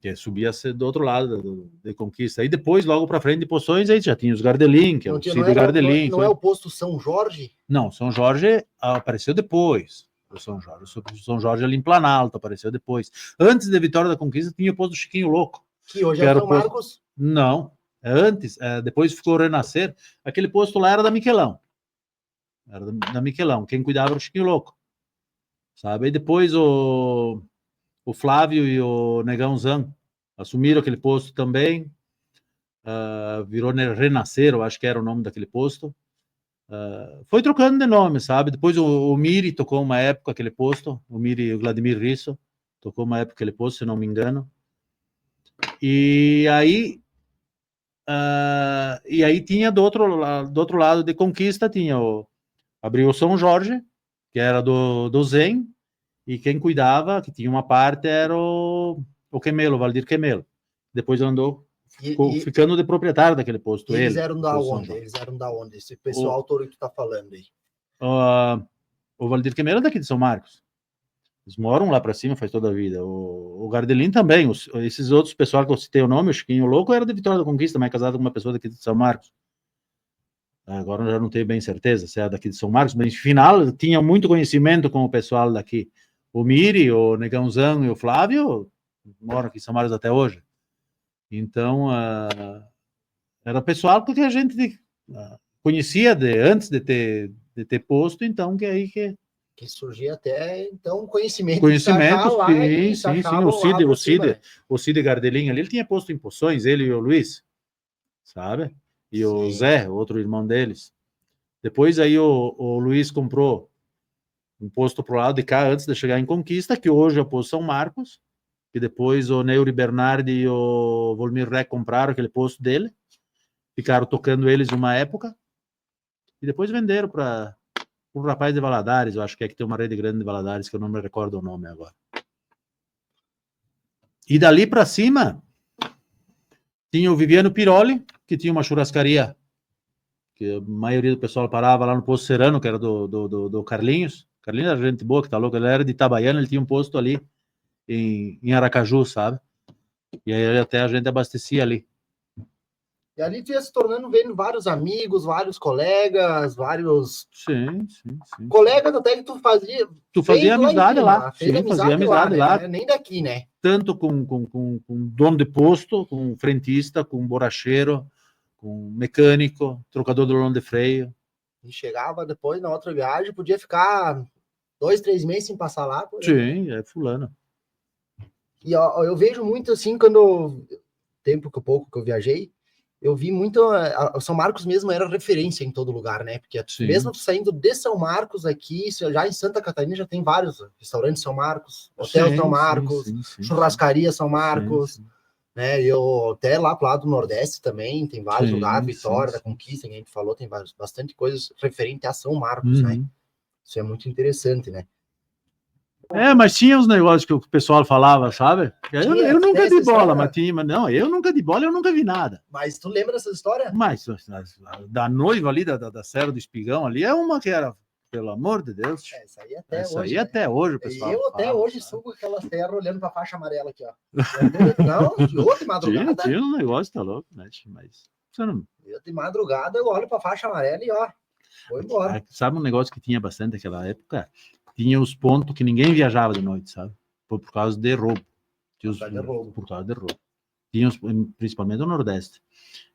Que subia do outro lado de Conquista. Aí depois, logo para frente de Poções, aí já tinha os Gardelin, que é o Cid Gardelin. Não é o posto São Jorge? Não, São Jorge apareceu depois. O São Jorge ali em Planalto apareceu depois. Antes da Vitória da Conquista tinha o posto do Chiquinho Louco. Que hoje é o São Marcos? Não, antes, depois ficou Renascer. Aquele posto lá era da Miquelão. Era da Miquelão. Quem cuidava era o Chiquinho Louco. Sabe? Aí depois o Flávio e o Negão Zan assumiram aquele posto também. Virou Renascer, eu acho que era o nome daquele posto. Foi trocando de nome, sabe? Depois o Miri tocou uma época aquele posto. O Miri e o Vladimir Risso tocou uma época aquele posto, se não me engano. E aí tinha do outro lado de Conquista, abriu o São Jorge, que era do Zen, e quem cuidava, que tinha uma parte, era o Quemelo, o Valdir Quemelo. Depois andou ficando de proprietário daquele posto. Eles eram da onde? Eles eram da onde? Esse pessoal todo que tu tá falando aí. O Valdir Quemelo é daqui de São Marcos. Eles moram lá para cima, faz toda a vida. O Gardelin também. Esses outros pessoal que eu citei o nome, o Chiquinho Louco, era de Vitória da Conquista, mas é casado com uma pessoa daqui de São Marcos. Agora eu já não tenho bem certeza se é daqui de São Marcos, mas no final tinha muito conhecimento com o pessoal daqui. O Miri, o Negãozão e o Flávio moram aqui em São Marcos até hoje. Então, era pessoal que a gente conhecia antes de ter posto, então que aí que surgia até então conhecimento. Sim. O Cid Gardelin ali, ele tinha posto em Poções, ele e o Luiz, sabe? E sim. O Zé, outro irmão deles. Depois aí o Luiz comprou um posto pro lado de cá antes de chegar em Conquista, que hoje é o posto São Marcos, que depois o Neuri Bernardi e o Volmir Ré compraram aquele posto dele, ficaram tocando eles uma época, e depois venderam para um rapaz de Valadares, eu acho que tem uma rede grande de Valadares, que eu não me recordo o nome agora. E dali para cima, tinha o Viviano Piroli, que tinha uma churrascaria, que a maioria do pessoal parava lá no Posto Serrano, que era do Carlinhos. Carlinhos era gente boa, que tá louco, ele era de Itabaiana, ele tinha um posto ali em Aracaju, sabe? E aí até a gente abastecia ali. E ali tu ia se tornando, vendo vários amigos, vários colegas, vários... Sim. Colegas até que tu fazia... Tu fazia amizade lá. Sim, fazia amizade lá. Né? Nem daqui, né? Tanto com dono de posto, com frentista, com borracheiro, com mecânico, trocador de lona de freio. E chegava depois, na outra viagem, podia ficar 2, 3 meses sem passar lá. Sim, é fulano. E ó, eu vejo muito assim, pouco que eu viajei, eu vi muito, o São Marcos mesmo era referência em todo lugar, né? Porque sim. Mesmo saindo de São Marcos aqui, já em Santa Catarina já tem vários restaurantes São Marcos, hotel São Marcos, churrascaria São Marcos, né? E até lá pro lado do Nordeste também tem vários lugares, Vitória da Conquista, que a gente falou, tem bastante coisas referente a São Marcos, né? Isso é muito interessante, né? Mas tinha uns negócios que o pessoal falava, sabe? Eu nunca di bola, mas tinha, mas não, eu nunca di bola, eu nunca vi nada. Mas tu lembra dessa história? Mas da noiva ali, da Serra do Espigão ali, é uma que era, pelo amor de Deus. Isso aí até hoje. Isso aí até hoje, o pessoal. Eu até hoje subo aquela serra olhando pra faixa amarela aqui, ó. Não, eu de madrugada. Tinha um negócio, tá louco, né? Mas eu de madrugada eu olho pra faixa amarela e ó, vou embora. Sabe um negócio que tinha bastante naquela época? Tinha os pontos que ninguém viajava de noite, sabe? Por causa de roubo. Por causa de roubo. Tinha principalmente no Nordeste.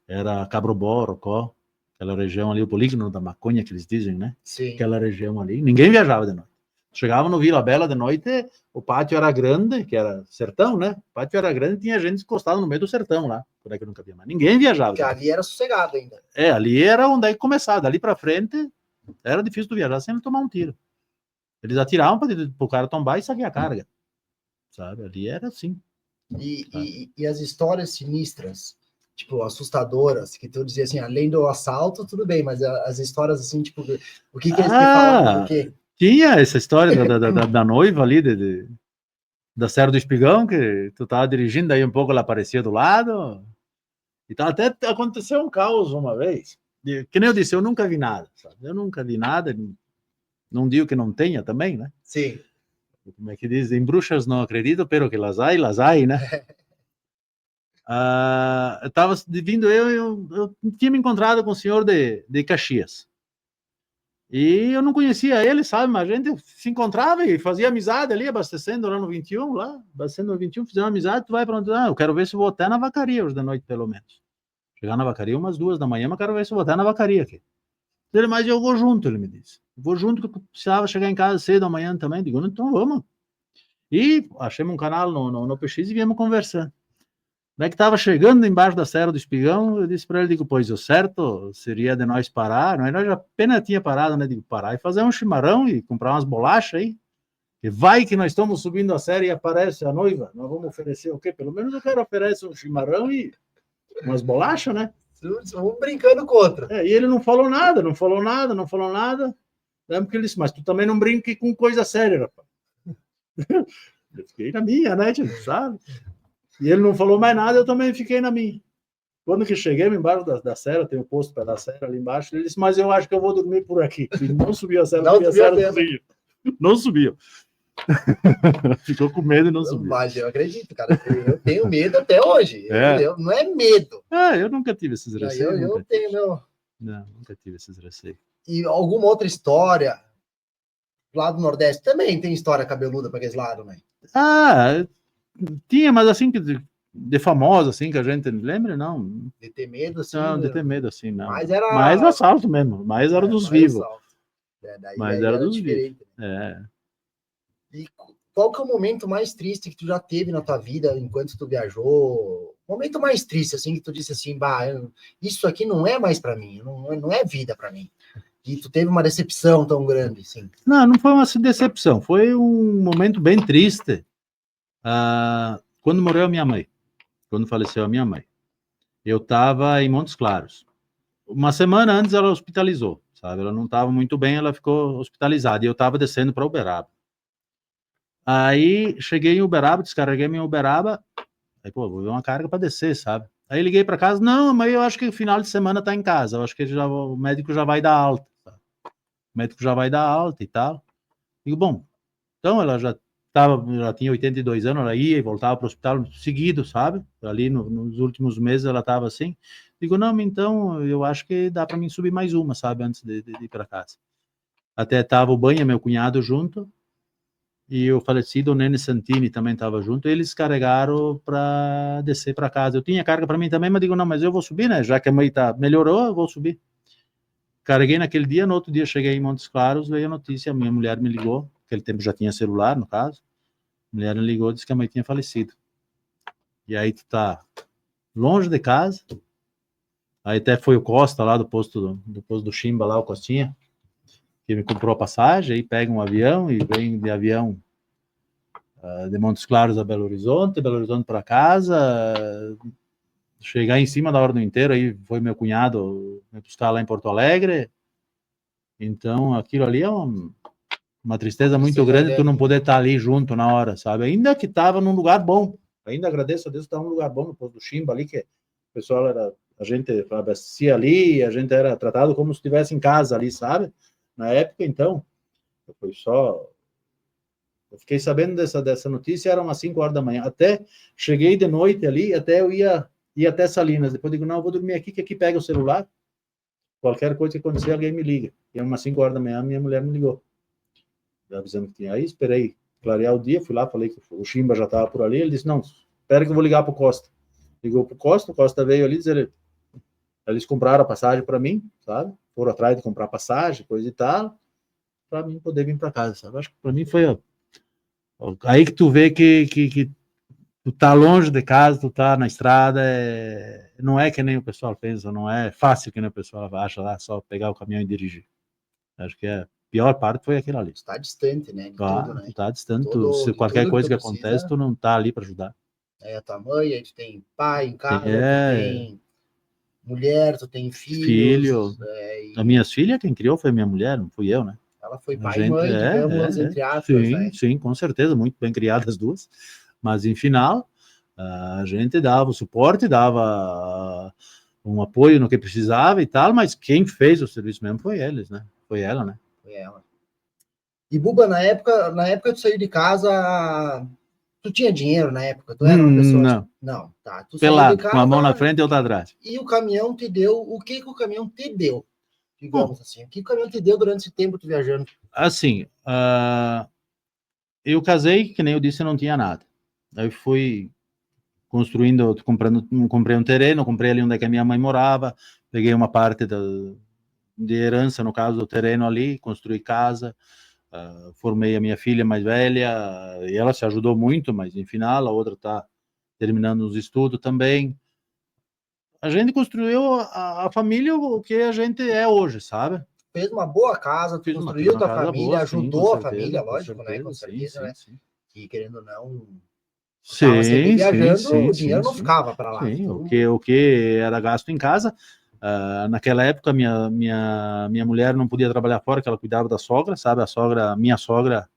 Era Cabrobó, Rocó, aquela região ali, o polígono da maconha que eles dizem, né? Sim. Aquela região ali. Ninguém viajava de noite. Chegava no Vila Bela de noite, o pátio era grande, que era sertão, né? O pátio era grande e tinha gente encostada no meio do sertão lá. Por aí que eu nunca via mais. Ninguém viajava. Porque ali era sossegado ainda. Ali era onde aí começava. Dali pra frente, era difícil tu viajar sem tomar um tiro. Eles atiravam para o cara tombar e saquear a carga, sabe? Ali era assim. E as histórias sinistras, tipo, assustadoras, que tu dizia assim, além do assalto, tudo bem, mas as histórias assim, tipo, o que eles te falavam? Porque... Tinha essa história da noiva ali, da Serra do Espigão, que tu tava dirigindo, daí um pouco ela aparecia do lado, e até aconteceu um caos uma vez. Que nem eu disse, eu nunca vi nada, sabe? Eu nunca vi nada, não digo que não tenha também, né? Sim. Como é que diz? Em bruxas não acredito, pero que las hay, né? Eu estava vindo, eu tinha me encontrado com o senhor de Caxias. E eu não conhecia ele, sabe? Mas a gente se encontrava e fazia amizade ali, abastecendo lá no 21, abastecendo no 21, fizemos amizade, tu vai para onde? Eu quero ver se vou até na vacaria hoje da noite, pelo menos. Chegar na vacaria umas 2 da manhã, mas quero ver se vou até na vacaria aqui. Ele, mas eu vou junto, ele me disse. Vou junto, que eu precisava chegar em casa cedo amanhã também. Digo, então vamos. E achamos um canal no PX e viemos conversando. Daí que estava chegando embaixo da Serra do Espigão, eu disse para ele, digo, pois o certo seria de nós parar, nós já apenas tinha parado, né, digo, parar e fazer um chimarrão e comprar umas bolachas aí, e vai que nós estamos subindo a serra e aparece a noiva, nós vamos oferecer o quê? Pelo menos eu quero oferecer um chimarrão e umas bolachas, né? Vamos brincando contra. E ele não falou nada. Lembro que ele disse, mas tu também não brinque com coisa séria, rapaz. Eu fiquei na minha, né, sabe? E ele não falou mais nada, eu também fiquei na minha. Quando que cheguei embaixo da serra, tem um posto para da serra ali embaixo, ele disse, mas eu acho que eu vou dormir por aqui. E não subiu a serra, não subiu a serra sozinho. Não subiu. Ficou com medo e não subiu. Mas eu acredito, cara. Eu tenho medo até hoje. Não é medo. Eu nunca tive esses receios. Eu tenho, meu. Não, nunca tive esses receios. E alguma outra história lá do Nordeste também tem história cabeluda para aqueles lados, né? Tinha, mas assim, de famosa, assim, que a gente lembra, não. De ter medo, assim? Não, de ter medo, assim, não. Mas era... Mais assalto mesmo, mais era dos vivos. Mas era dos vivos. E qual que é o momento mais triste que tu já teve na tua vida enquanto tu viajou? O momento mais triste, assim, que tu disse assim, isso aqui não é mais para mim, não é vida para mim. E tu teve uma decepção tão grande, assim? Não foi uma decepção, foi um momento bem triste. Quando morreu a minha mãe, quando faleceu a minha mãe, eu estava em Montes Claros. Uma semana antes ela hospitalizou, sabe? Ela não estava muito bem, ela ficou hospitalizada. E eu estava descendo para Uberaba. Aí cheguei em Uberaba, descarreguei em Uberaba. Aí, vou ver uma carga para descer, sabe? Aí liguei para casa, não, mas eu acho que no final de semana tá em casa. Eu acho que o médico já vai dar alta. Sabe? O médico já vai dar alta e tal. Digo, bom, então ela já tinha 82 anos, ela ia e voltava para o hospital seguido, sabe? Ali nos últimos meses ela estava assim. Digo, não, então eu acho que dá para mim subir mais uma, sabe? Antes de ir para casa. Até estava o Banha, meu cunhado, junto, e o falecido Nene Santini também estava junto, e eles carregaram para descer para casa. Eu tinha carga para mim também, mas digo, não, mas eu vou subir, né? Já que a mãe melhorou, eu vou subir. Carreguei naquele dia, no outro dia cheguei em Montes Claros, veio a notícia, a minha mulher me ligou, naquele tempo já tinha celular, no caso. A mulher me ligou e disse que a mãe tinha falecido. E aí tu tá longe de casa. Aí até foi o Costa lá do posto do Chimba, lá o Costinha, que me comprou a passagem, aí pega um avião e vem de avião de Montes Claros a Belo Horizonte para casa, chegar em cima da hora do inteiro, aí foi meu cunhado me buscar lá em Porto Alegre. Então aquilo ali é uma tristeza muito grande, tu não poder estar ali junto na hora, sabe? Ainda que estava num lugar bom. Ainda agradeço a Deus que estava num lugar bom, no posto do Chimba ali, que o pessoal a gente abastecia ali, a gente era tratado como se estivesse em casa ali, sabe? Na época, então, foi só... Eu fiquei sabendo dessa notícia, eram umas 5 horas da manhã. Até cheguei de noite ali, até eu ia até Salinas. Depois digo, não, eu vou dormir aqui, que aqui pega o celular. Qualquer coisa que acontecer, alguém me liga. E umas 5 horas da manhã, minha mulher me ligou. Avisando que tinha aí, esperei clarear o dia, fui lá, falei que o Chimba já estava por ali, ele disse, não, espera que eu vou ligar para o Costa. Ligou para o Costa veio ali, eles compraram a passagem para mim, sabe? Foram atrás de comprar passagem, coisa e tal, para mim poder vir para casa, sabe? Acho que para mim foi aí que tu vê que tu tá longe de casa, tu tá na estrada, não é que nem o pessoal pensa, não é fácil que nem o pessoal acha lá, só pegar o caminhão e dirigir. Acho que a pior parte foi aquilo ali. Está distante, né? Tudo, né? Tu tá distante, se qualquer coisa que acontece, tu não tá ali para ajudar. A tua mãe, aí tu tem pai em casa, tu tem mulher, tu tem filho. As minhas filhas, quem criou foi a minha mulher, não fui eu, né? Ela foi pai e mãe, digamos, entre aspas. Sim, com certeza, muito bem criadas as duas. Mas, em final, a gente dava o suporte, dava um apoio no que precisava e tal, mas quem fez o serviço mesmo foi eles, né? Foi ela, né? Foi ela. E Buba, na época tu saiu de casa, tu tinha dinheiro na época? Tu era uma pessoa... Não. Não, tá. Tu saiu de Pelado, casa, com a mão na frente e outra atrás. e o caminhão te deu... O que o caminhão te deu? Digamos Bom, assim. O que o caminhão te deu durante esse tempo tu viajando? assim, eu casei, que nem eu disse, eu não tinha nada. Aí fui construindo, comprei um terreno, comprei ali onde é que a minha mãe morava, peguei uma parte de herança, no caso do terreno ali, construí casa, formei a minha filha mais velha, e ela se ajudou muito, mas em final, a outra está terminando os estudos também. A gente construiu a família o que a gente é hoje, sabe? Fez uma boa casa, tu construiu uma tua casa família, boa, ajudou sim, a família, lógico, né? Com sim, certeza, né? sim. E querendo ou não, tava sempre Sim, viajando, sim, o dinheiro não sim. ficava para lá. Sim, o que era gasto em casa. Naquela época, minha mulher não podia trabalhar fora, que ela cuidava da sogra, sabe? A minha sogra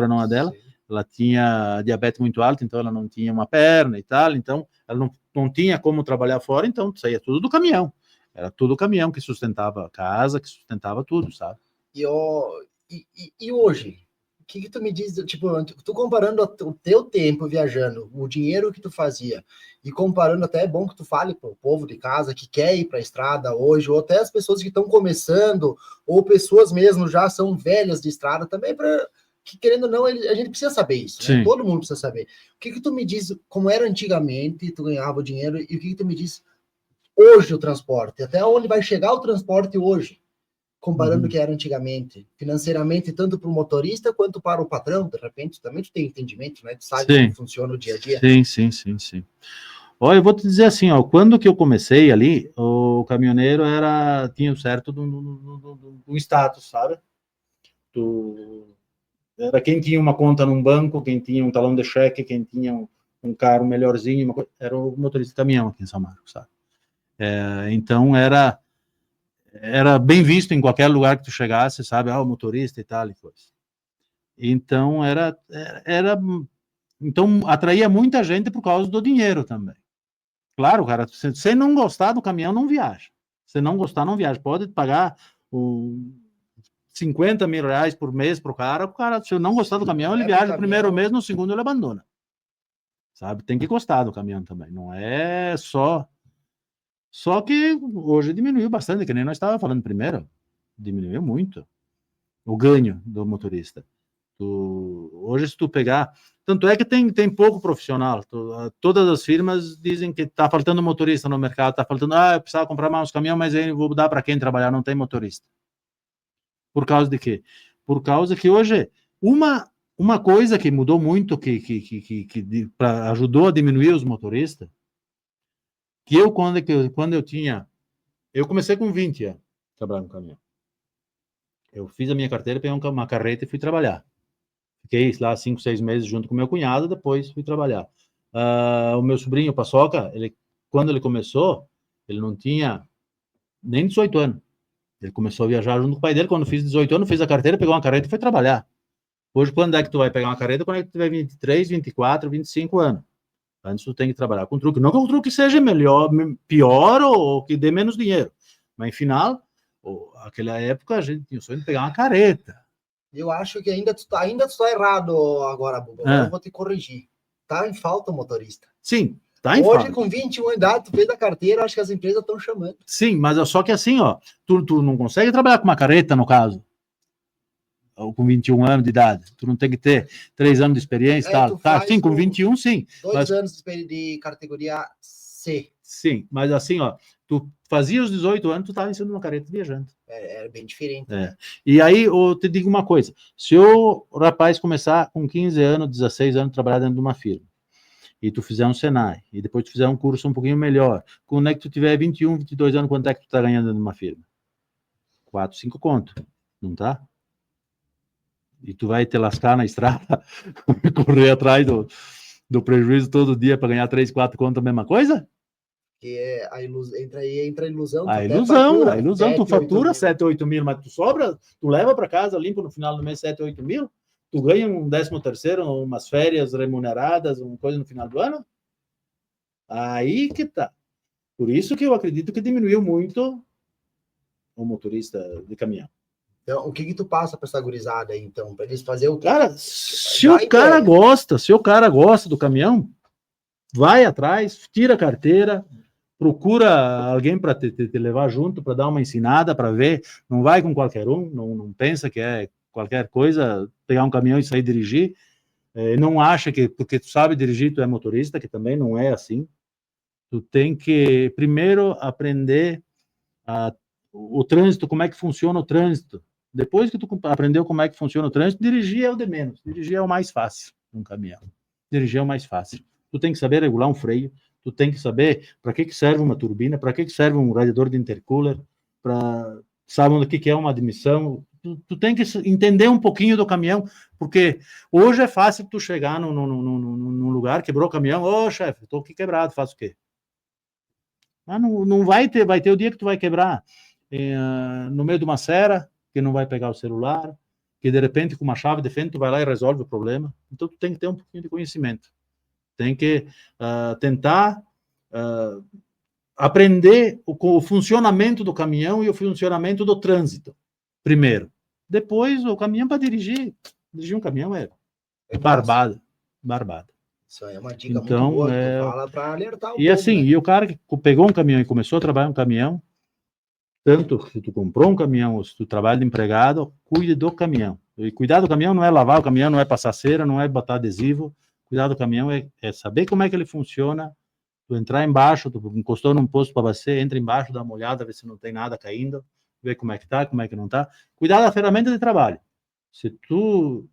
não a dela, Sim. ela tinha diabetes muito alto, então ela não tinha uma perna e tal, então ela não tinha como trabalhar fora, então saía tudo do caminhão. Era tudo o caminhão que sustentava a casa, que sustentava tudo, sabe? E hoje? O que tu me diz, tipo, tu comparando o teu tempo viajando, o dinheiro que tu fazia, e comparando, até é bom que tu fale para o povo de casa que quer ir para a estrada hoje, ou até as pessoas que estão começando, ou pessoas mesmo já são velhas de estrada também, para que querendo ou não, a gente precisa saber isso, né? Sim. Todo mundo precisa saber. O que tu me diz, como era antigamente, tu ganhava o dinheiro, e o que tu me diz hoje o transporte? Até onde vai chegar o transporte hoje? Comparando o que era antigamente, financeiramente, tanto para o motorista quanto para o patrão, de repente, também tu tem entendimento, né? Tu sabe como funciona o dia a dia. Sim. Olha, eu vou te dizer assim, ó, quando que eu comecei ali, o caminhoneiro tinha o certo do status, sabe? Era quem tinha uma conta num banco, quem tinha um talão de cheque, quem tinha um carro melhorzinho, era o motorista de caminhão aqui em São Marcos, sabe? Então era bem visto em qualquer lugar que tu chegasse, sabe? O motorista e tal e coisa. Então então atraía muita gente por causa do dinheiro também. Claro, cara, se você não gostar do caminhão, não viaja. Se não gostar, não viaja. Pode pagar 50 mil reais por mês pro cara, se não gostar do caminhão, ele viaja o primeiro mês, no segundo ele abandona. Sabe? Tem que gostar do caminhão também. Não é só... Só que hoje diminuiu bastante, que nem nós estávamos falando primeiro. Diminuiu muito o ganho do motorista. Hoje, se tu pegar... Tanto é que tem pouco profissional. Todas as firmas dizem que está faltando motorista no mercado, está faltando... eu precisava comprar mais uns caminhões, mas eu vou dar para quem trabalhar, não tem motorista. Por causa de quê? Por causa que hoje, uma coisa que mudou muito, que ajudou a diminuir os motoristas, que quando eu tinha... Eu comecei com 20 anos, trabalhando no caminhão. Eu fiz a minha carteira, peguei uma carreta e fui trabalhar. Fiquei lá 5, 6 meses junto com meu cunhado, depois fui trabalhar. O meu sobrinho, o Paçoca, quando ele começou, ele não tinha nem 18 anos. Ele começou a viajar junto com o pai dele. Quando fiz 18 anos, fez a carteira, pegou uma carreta e foi trabalhar. Hoje, quando é que tu vai pegar uma carreta? Quando é que tu tiver 23, 24, 25 anos. Antes tu tem que trabalhar com truque. Não que o truque seja pior ou que dê menos dinheiro. Mas, em final, naquela época, a gente tinha o sonho de pegar uma carreta. Eu acho que ainda tu tá errado agora, Buba. Agora eu vou te corrigir. Tá em falta o motorista. Sim, tá em falta. Hoje, com 21 anos de idade, tu fez a carteira, acho que as empresas estão chamando. Sim, mas só que assim, ó, tu não consegue trabalhar com uma carreta, no caso. Ou com 21 anos de idade. Tu não tem que ter 3 anos de experiência e tal. Tá, sim, com 21, sim. 2 anos de categoria C. Sim, mas assim, ó, tu fazia os 18 anos, tu tava em cima de uma carreta viajando. Era bem diferente. Né? E aí, eu te digo uma coisa, se o rapaz começar com 15 anos, 16 anos, trabalhar dentro de uma firma, e tu fizer um Senai, e depois tu fizer um curso um pouquinho melhor, quando é que tu tiver 21, 22 anos, quanto é que tu tá ganhando dentro de uma firma? 4, 5 conto, não tá? E tu vai te lascar na estrada, correr atrás do prejuízo todo dia para ganhar 3, 4 conto a mesma coisa? Que entra a ilusão. A ilusão, tu fatura 7, 8 mil, mas tu sobra, tu leva para casa limpo no final do mês 7, 8 mil, tu ganha um 13º, umas férias remuneradas, uma coisa no final do ano. Aí que tá. Por isso que eu acredito que diminuiu muito o motorista de caminhão. Então, o que tu passa para essa gurizada aí, então? Para eles fazer o quê? Cara, se o cara gosta do caminhão, vai atrás, tira a carteira, procura alguém para te levar junto, para dar uma ensinada, para ver. Não vai com qualquer um, não pensa que é qualquer coisa, pegar um caminhão e sair dirigir. Não acha que porque tu sabe dirigir, tu é motorista, que também não é assim. Tu tem que primeiro aprender o trânsito, como é que funciona o trânsito. Depois que tu aprendeu como é que funciona o trânsito, dirigir é o de menos. Dirigir é o mais fácil num caminhão. Dirigir é o mais fácil. Tu tem que saber regular um freio, tu tem que saber para que serve uma turbina, para que serve um radiador de intercooler, sabe o que é uma admissão. Tu tem que entender um pouquinho do caminhão, porque hoje é fácil tu chegar num lugar, quebrou o caminhão, ô chefe, estou aqui quebrado, faço o quê? Mas não vai ter o dia que tu vai quebrar no meio de uma serra, que não vai pegar o celular, que de repente com uma chave de fenda tu vai lá e resolve o problema. Então tu tem que ter um pouquinho de conhecimento. Tem que tentar aprender o funcionamento do caminhão e o funcionamento do trânsito, primeiro. Depois, o caminhão para dirigir um caminhão é barbada. Isso aí é uma dica então, muito boa que tu fala para alertar o E povo, assim, né? E o cara que pegou um caminhão e começou a trabalhar no caminhão, tanto se tu comprou um caminhão ou se tu trabalha de empregado, cuide do caminhão. E cuidar do caminhão não é lavar o caminhão, não é passar cera, não é botar adesivo. Cuidar do caminhão é saber como é que ele funciona. Tu entrar embaixo, tu encostou num posto para você, entra embaixo, dá uma olhada, vê se não tem nada caindo, vê como é que tá, como é que não tá. Cuidar da ferramenta de trabalho. Se tu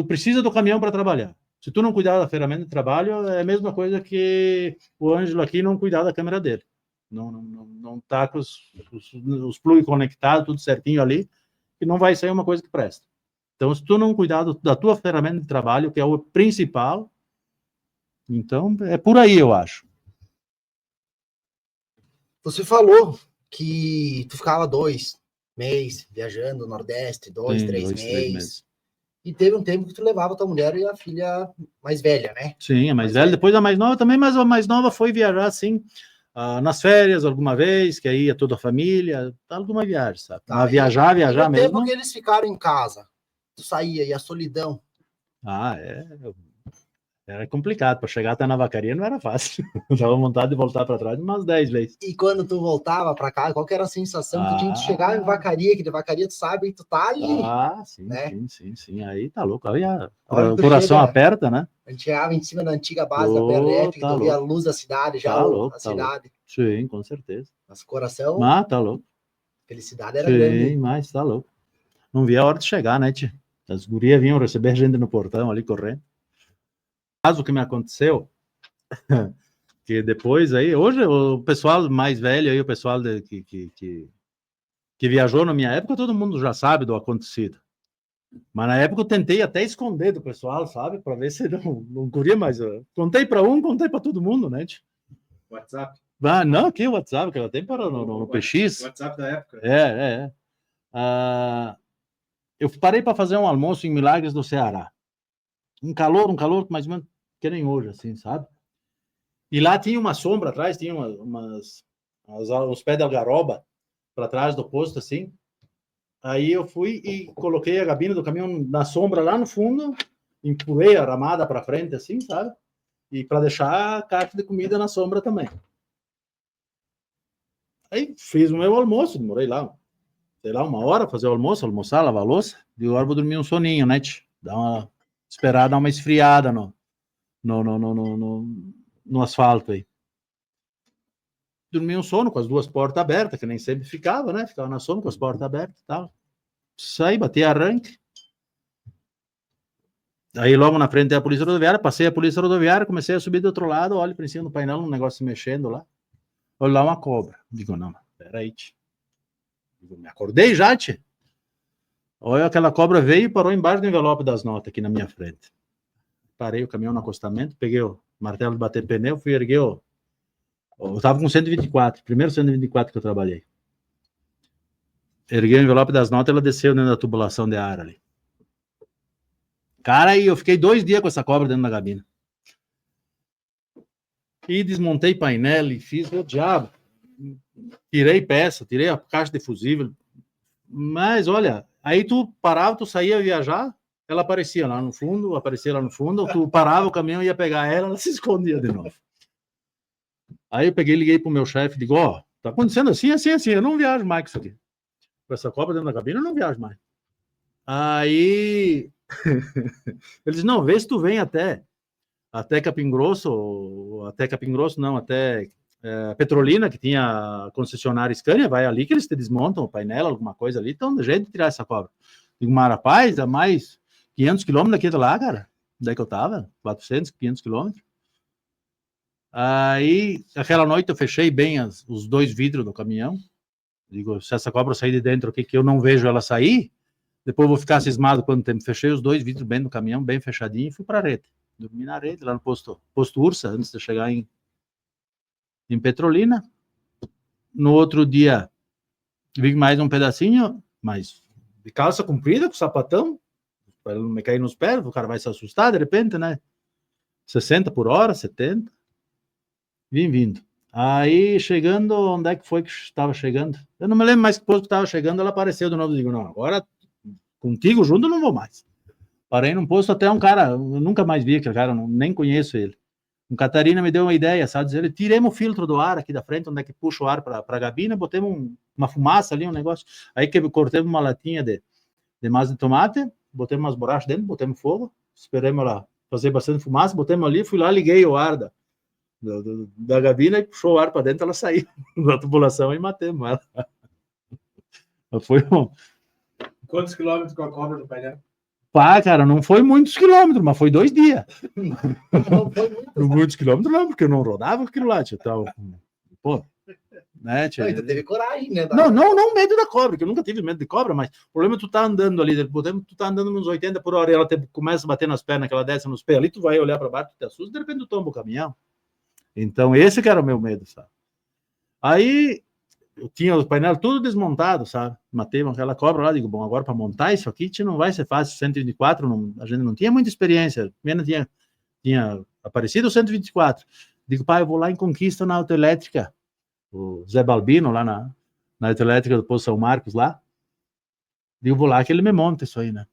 precisa do caminhão para trabalhar. Se tu não cuidar da ferramenta de trabalho, é a mesma coisa que o Ângelo aqui não cuidar da câmera dele. Não tá com os plugs conectados, tudo certinho ali, e não vai sair uma coisa que presta. Então, se tu não cuidar da tua ferramenta de trabalho, que é o principal, então é por aí, eu acho. Você falou que tu ficava 2 meses viajando no Nordeste, 2, 3 meses. E teve um tempo que tu levava tua mulher e a filha mais velha, né? Sim, a mais velha. Depois a mais nova também, mas a mais nova foi viajar, assim, nas férias alguma vez, que aí ia toda a família, alguma viagem, sabe? Tá, mas viajar e no mesmo. tempo que eles ficaram em casa, tu saía e a solidão. Era complicado, para chegar até na vacaria não era fácil. Dava vontade de voltar para trás umas 10 vezes. E quando tu voltava para casa, qual que era a sensação que tinha de chegar em vacaria, que de vacaria tu sabe que tu tá ali. Sim, né? Sim. Aí tá louco. Aí o coração aperta, né? A gente chegava em cima da antiga base da BRF, que tu via a luz da cidade, já a cidade. Sim, com certeza. Mas coração... tá louco. Felicidade era grande. Sim, mas tá louco. Não via a hora de chegar, né, tia? As gurias vinham receber a gente no portão ali correndo. Caso que me aconteceu, que depois aí, hoje o pessoal mais velho aí, o pessoal que viajou na minha época, todo mundo já sabe do acontecido. Mas na época eu tentei até esconder do pessoal, sabe? Para ver se não queria mais. Contei para um, contei para todo mundo, né, tia? WhatsApp? Não, aqui o WhatsApp, que ela tem para no PX. WhatsApp da época. Eu parei para fazer um almoço em Milagres do Ceará. Um calor mais ou menos que nem hoje, assim, sabe? E lá tinha uma sombra atrás, tinha uns pés de algaroba para trás do posto, assim. Aí eu fui e coloquei a gabina do caminhão na sombra lá no fundo, empurrei a ramada para frente, assim, sabe? E para deixar a caixa de comida na sombra também. Aí fiz o meu almoço, demorei lá, sei lá, 1 hora fazer o almoço, almoçar, lavar a louça. E agora vou dormir um soninho, né? Esperar dar uma esfriada no asfalto aí. Dormi um sono com as 2 portas abertas, que nem sempre ficava, né? Ficava na sono com as portas abertas e tal. Saí, bati arranque. Aí logo na frente tem a polícia rodoviária, passei a polícia rodoviária, comecei a subir do outro lado, olho para cima do painel, um negócio se mexendo lá. Olha lá uma cobra. Digo, não, peraí, tch. Digo, me acordei já, tch. Olha, aquela cobra veio e parou embaixo do envelope das notas aqui na minha frente. Parei o caminhão no acostamento, peguei o martelo de bater pneu, fui erguer eu estava com 124, primeiro 124 que eu trabalhei. Erguei o envelope das notas, ela desceu dentro da tubulação de ar ali. Cara, e eu fiquei 2 dias com essa cobra dentro da gabina. E desmontei painel e fiz o diabo. Tirei peça, tirei a caixa de fusível. Mas, olha, aí tu parava, tu saía viajar, ela aparecia lá no fundo, tu parava o caminhão, ia pegar ela se escondia de novo. Aí eu peguei, liguei pro meu chefe, digo, ó, tá acontecendo assim, eu não viajo mais com isso aqui. Com essa cobra dentro da cabine, eu não viajo mais. Aí ele disse, não, vê se tu vem até Capim Grosso, não, até Petrolina, que tinha concessionária Scania, vai ali que eles te desmontam o painel, alguma coisa ali, então de jeito de tirar essa cobra. Digo, mas rapaz, a mais 500 quilômetros daqui de lá, cara, daí que eu tava, 400, 500 quilômetros. Aí, aquela noite eu fechei bem os 2 vidros do caminhão, digo, se essa cobra sair de dentro aqui, que eu não vejo ela sair, depois eu vou ficar cismado quanto tempo. Fechei os 2 vidros bem no caminhão, bem fechadinho, e fui para a rede. Dormi na rede, lá no posto Ursa, antes de chegar em Petrolina. No outro dia, vi mais um pedacinho, mas de calça comprida, com sapatão, para não me cair nos pés, o cara vai se assustar de repente, né? 60 por hora, 70. Vim vindo. Aí, chegando, onde é que foi que estava chegando? Eu não me lembro mais que posto que estava chegando, ela apareceu de novo. Digo, não, agora contigo junto eu não vou mais. Parei num posto, até um cara, eu nunca mais vi aquele cara, nem conheço ele. Um Catarina me deu uma ideia, sabe? Dizer, tiremos o filtro do ar aqui da frente, onde é que puxa o ar para a gabina, botemos uma fumaça ali, um negócio. Aí que cortemos uma latinha de massa de tomate, botemos umas borrachas dentro, botemos fogo, esperamos ela fazer bastante fumaça, botemos ali, fui lá, liguei o ar da gabina e puxou o ar para dentro, ela saiu da tubulação e matemos ela. Foi um... Quantos quilômetros com a cobra do painel? Pá, cara, não foi muitos quilômetros, mas foi 2 dias. Não foi muitos quilômetros, não, porque eu não rodava aquilo lá, tio. Então, pô, né, tio? Ainda teve coragem, né? Não medo da cobra, que eu nunca tive medo de cobra, mas o problema é tu tá andando ali, tu tá andando uns 80 por hora e ela começa a bater nas pernas, que ela desce nos pés ali, tu vai olhar para baixo, tu te assusta, de repente tu tomba o caminhão. Então, esse que era o meu medo, sabe? Aí, eu tinha o painel tudo desmontado, sabe? Matei aquela cobra lá, digo, bom, agora para montar isso aqui não vai ser fácil, 124, a gente não tinha muita experiência, menos tinha aparecido o 124. Digo, pai, eu vou lá em Conquista na autoelétrica, o Zé Balbino, lá na autoelétrica do Poço São Marcos, lá. Digo, vou lá que ele me monta isso aí, né?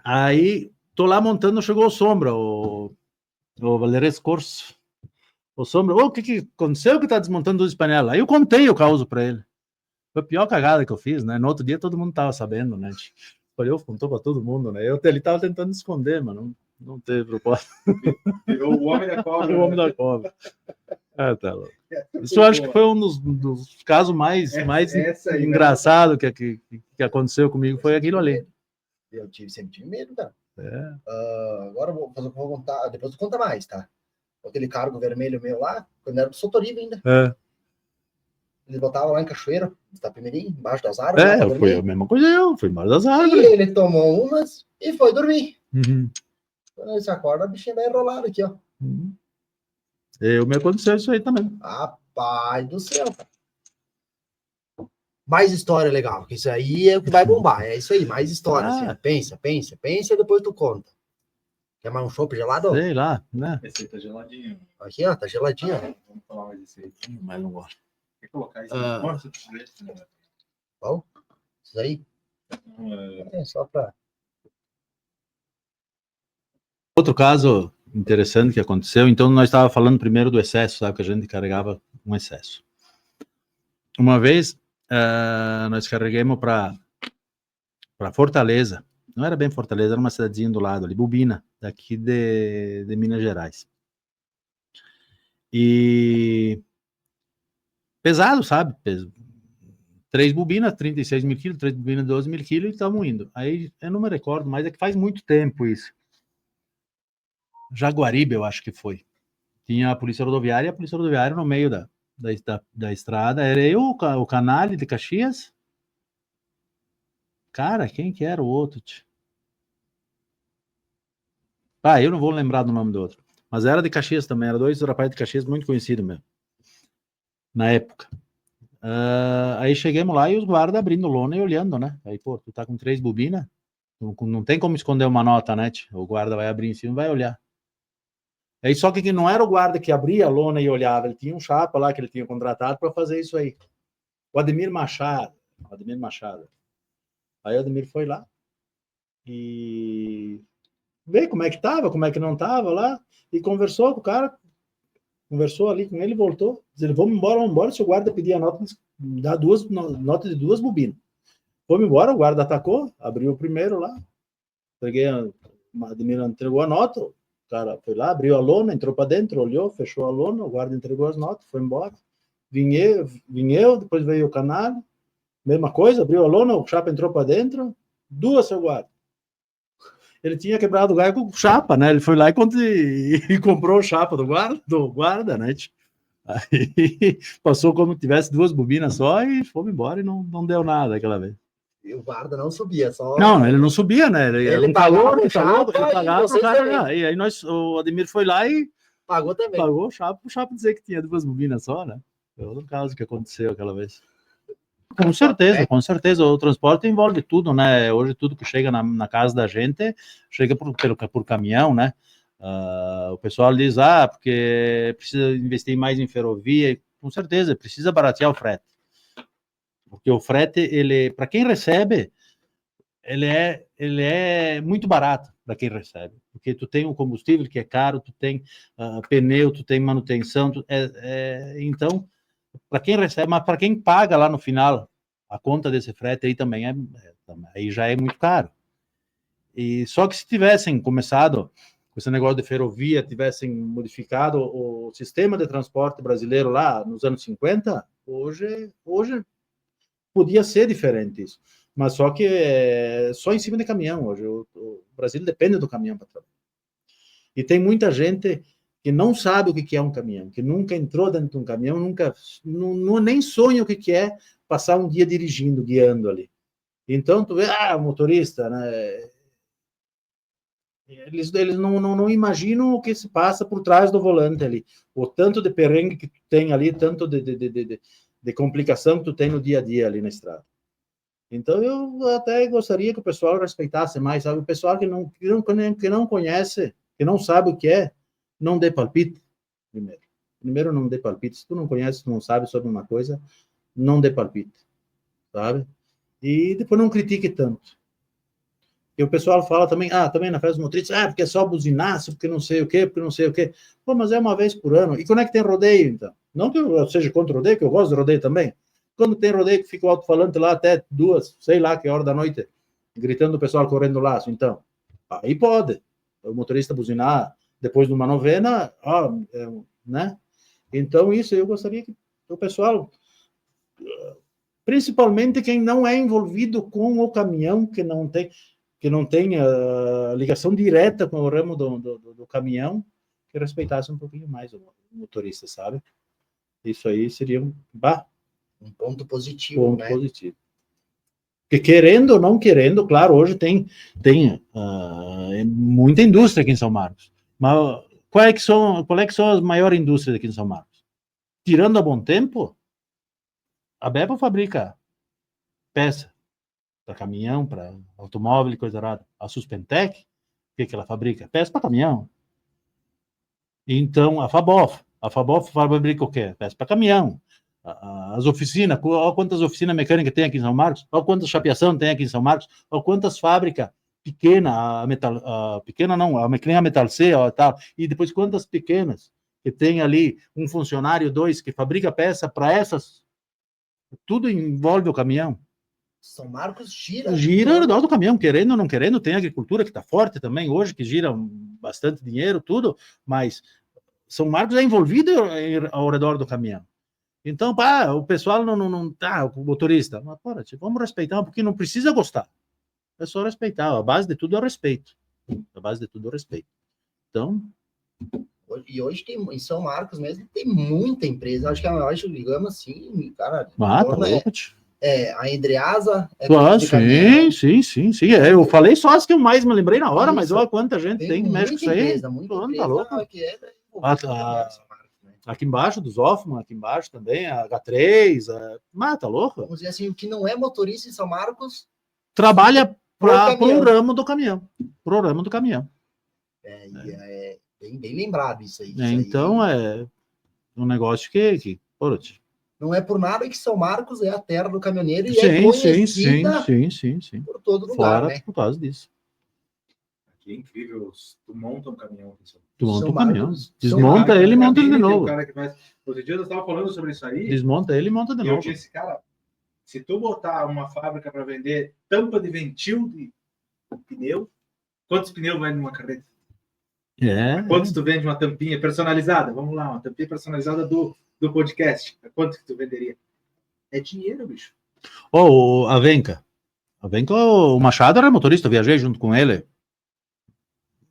Aí, tô lá montando, chegou o Sombra, o Valeres Corso. O Sombra, o que aconteceu que tá desmontando 2 panelas? Aí eu contei o caos para ele. Foi a pior cagada que eu fiz, né? No outro dia todo mundo tava sabendo, né? Eu contou para todo mundo, né? Ele tava tentando esconder, mas não teve propósito. Virou o homem da cobra. O homem da cobra. Tá louco. Isso eu acho que foi um dos casos mais engraçados que aconteceu comigo, foi aquilo ali. Eu sempre tive medo, cara. Agora eu vou contar, depois tu conta mais, tá? Aquele cargo vermelho meu lá, quando era do Sotoriva ainda. Eles botavam lá em Cachoeira, Itapemirim, embaixo das árvores. Foi a mesma coisa, fui embaixo das árvores. E ele tomou umas e foi dormir. Quando ele se acorda, a bichinha vai enrolada aqui, ó. Me aconteceu isso aí também. Rapaz do céu, cara. Mais história legal, porque isso aí é o que vai bombar. É isso aí, mais história. Assim, pensa, e depois tu conta. Quer mais um chopp gelado? Sei lá, né? Esse aí tá geladinho. Aqui, ó, tá geladinho. Vamos falar mais desse aí. Mas não gosto. Quer colocar isso aí? Qual? Isso aí? Só pra... Outro caso interessante que aconteceu, então nós estávamos falando primeiro do excesso, sabe, que a gente carregava um excesso. Uma vez, nós carreguemos para Fortaleza, não era bem Fortaleza, era uma cidadezinha do lado ali, Bubina, daqui de Minas Gerais. E pesado, sabe? 3 bobinas, 36 mil quilos, 3 bobinas, 12 mil quilos, e estamos indo. Aí, eu não me recordo, mas é que faz muito tempo isso. Jaguaribe, eu acho que foi. Tinha a polícia rodoviária, e a polícia rodoviária no meio da estrada, era eu, o Canale de Caxias. Cara, quem que era o outro? Eu não vou lembrar do nome do outro. Mas era de Caxias também, era 2 rapazes de Caxias muito conhecidos mesmo. Na época. Aí chegamos lá e os guardas abrindo lona e olhando, né? Aí, pô, tu tá com 3 bobinas, não tem como esconder uma nota, né? O guarda vai abrir em cima e vai olhar. Aí só que não era o guarda que abria a lona e olhava, ele tinha um chapa lá que ele tinha contratado para fazer isso aí. O Ademir Machado. Aí o Ademir foi lá e veio como é que tava, como é que não tava lá, e conversou com o cara, conversou ali com ele, voltou, dizendo, vamos embora, se o guarda pedir a nota, dá nota de 2 bobinas. Vamos embora, o guarda atacou, abriu o primeiro lá, o Ademir entregou a nota, o cara foi lá, abriu a lona, entrou para dentro, olhou, fechou a lona, o guarda entregou as notas, foi embora. Vim eu, depois veio o Canário, mesma coisa, abriu a lona, o chapa entrou para dentro, 2, seu guarda. Ele tinha quebrado o galho com chapa, né? Ele foi lá e comprou o chapa do guarda, né? Aí passou como se tivesse 2 bobinas só e fomos embora e não deu nada aquela vez. E o guarda não subia, só... Não, ele não subia, né? Ele pagava o chapa, ele pagava pro cara. também. E aí o Ademir foi lá e Pagou também. pagou o chapa dizer que tinha 2 bobinas só, né? Foi outro caso que aconteceu aquela vez. Com certeza. O transporte envolve tudo, né? Hoje tudo que chega na casa da gente chega por caminhão, né? O pessoal diz, porque precisa investir mais em ferrovia. Com certeza, precisa baratear o frete. Porque o frete, ele, para quem recebe, ele é muito barato para quem recebe. Porque tu tem o combustível que é caro, tu tem pneu, tu tem manutenção, então... Para quem recebe, mas para quem paga lá no final, a conta desse frete aí também aí já é muito caro. E só que se tivessem começado com esse negócio de ferrovia, tivessem modificado o sistema de transporte brasileiro lá nos anos 50, hoje podia ser diferente isso. Mas só que só em cima de caminhão hoje. O Brasil depende do caminhão para trabalhar. E tem muita gente que não sabe o que é um caminhão, que nunca entrou dentro de um caminhão, nem sonha o que é passar um dia dirigindo, guiando ali. Então, tu vê, o motorista, né? Eles não imaginam o que se passa por trás do volante ali. O tanto de perrengue que tu tem ali, tanto de complicação que tu tem no dia a dia ali na estrada. Então, eu até gostaria que o pessoal respeitasse mais, sabe? O pessoal que não conhece, que não sabe o que é, não dê palpite, primeiro não dê palpite, se tu não conhece, tu não sabe sobre uma coisa, não dê palpite, sabe? E depois não critique tanto. E o pessoal fala também, também na festa motriz, porque é só buzinaço, porque não sei o quê. Pô, mas é uma vez por ano. E quando é que tem rodeio, então? Não que eu seja contra o rodeio, que eu gosto de rodeio também. Quando tem rodeio que fica o alto-falante lá até 2, sei lá que hora da noite, gritando o pessoal correndo o laço, então, aí pode. O motorista buzinar depois de uma novena, né? Então, isso eu gostaria que o pessoal, principalmente quem não é envolvido com o caminhão, que não tem ligação direta com o ramo do caminhão, que respeitasse um pouquinho mais o motorista, sabe? Isso aí seria um ponto positivo, né? Positivo. Porque querendo ou não querendo, claro, hoje tem muita indústria aqui em São Marcos. Mas qual é que são as maiores indústrias aqui em São Marcos? Tirando a Bom Tempo, a Beppo fabrica peça para caminhão, para automóvel e coisa errada. A Suspentec, o que ela fabrica? Peça para caminhão. Então, a Fabof fabrica o quê? Peça para caminhão. As oficinas, olha quantas oficinas mecânicas tem aqui em São Marcos, olha quantas chapeação tem aqui em São Marcos, olha quantas fábricas pequenas, pequena não, a Metal C, tal, e depois quantas pequenas, que tem ali um funcionário, 2, que fabrica peça para essas, tudo envolve o caminhão. São Marcos gira ao redor do caminhão, querendo ou não querendo, tem agricultura que está forte também hoje, que gira bastante dinheiro, tudo, mas São Marcos é envolvido ao redor do caminhão. Então, o pessoal não tá, o motorista, mas vamos respeitar, porque não precisa gostar. É só respeitar. A base de tudo é o respeito. Então. E hoje tem, em São Marcos mesmo, tem muita empresa. Acho que a maior, digamos assim, cara. Tá louco, a Endreasa. Sim. Eu falei só as que eu mais me lembrei na hora, mas olha quanta gente tem que mexe com isso aí. Tá louco. Aqui embaixo dos Hoffman, aqui embaixo também, a H3, tá louco? Vamos dizer assim, o que não é motorista em São Marcos... Trabalha pro ramo do caminhão. É bem lembrado isso aí. Então, é um negócio que pô, não é por nada que São Marcos é a terra do caminhoneiro e sim, é conhecida sim. por todo lugar, Fora né? por causa disso. Que incrível. Tu monta um caminhão, pessoal. Tu monta São um caminhão, Marcos- desmonta São ele e monta ele de Marcos, novo. o cara que faz... Outro dia eu estava falando sobre isso aí. Desmonta ele e monta de E eu novo. disse, cara, se tu botar uma fábrica para vender tampa de ventil de pneu, quantos pneus vai numa carreta? Quantos tu vende uma tampinha personalizada? Vamos lá, uma tampinha personalizada do podcast. Quanto que tu venderia? É dinheiro, bicho. Ó, a Venca. A Venca, o Machado era motorista, eu viajei junto com ele.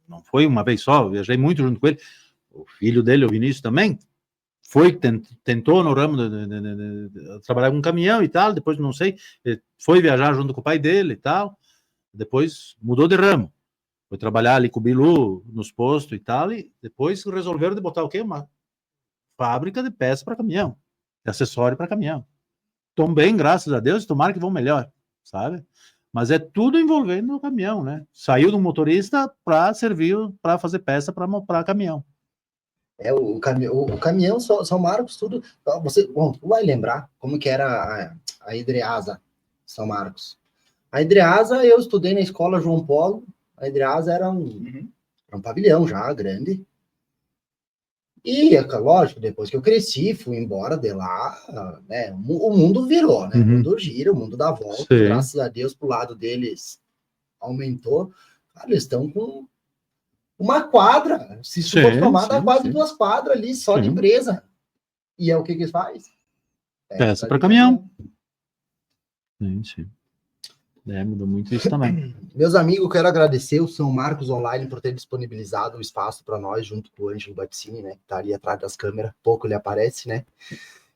Não foi uma vez só, eu viajei muito junto com ele. O filho dele, o Vinícius, também tentou no ramo de trabalhar com caminhão e tal, depois não sei, foi viajar junto com o pai dele e tal, depois mudou de ramo, foi trabalhar ali com o Bilu nos postos e tal, e depois resolveram de botar o quê? Uma fábrica de peças para caminhão, de acessório para caminhão. Estão bem, graças a Deus, tomara que vão melhor, sabe? Mas é tudo envolvendo o caminhão, né? Saiu do motorista para servir, para fazer peça para caminhão. O caminhão São Marcos, tudo. Bom, tu vai lembrar como que era a Idreasa São Marcos. A Idreasa, eu estudei na escola João Polo. A Idreasa era um pavilhão já grande. E, lógico, depois que eu cresci, fui embora de lá, né? O mundo virou, né? O mundo gira, o mundo dá volta. Sim. Graças a Deus, pro lado deles aumentou. Cara, eles estão com uma quadra, se isso for tomar, dá quase 2 quadras ali só de empresa. E é o que eles fazem? Peça para caminhão. Sim. Mudou muito isso também. Meus amigos, quero agradecer o São Marcos Online por ter disponibilizado o espaço para nós, junto com o Ângelo Battini, né? Que tá ali atrás das câmeras, pouco ele aparece, né?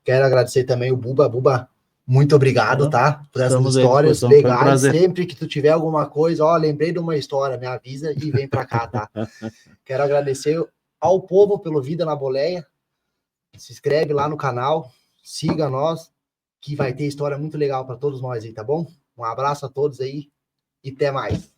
Quero agradecer também o Buba. Buba, muito obrigado, tá? Por essas histórias legais. Sempre que tu tiver alguma coisa, lembrei de uma história, me avisa e vem para cá, tá? Quero agradecer ao povo pelo Vida na Boleia. Se inscreve lá no canal, siga nós, que vai ter história muito legal para todos nós aí, tá bom? Um abraço a todos aí e até mais.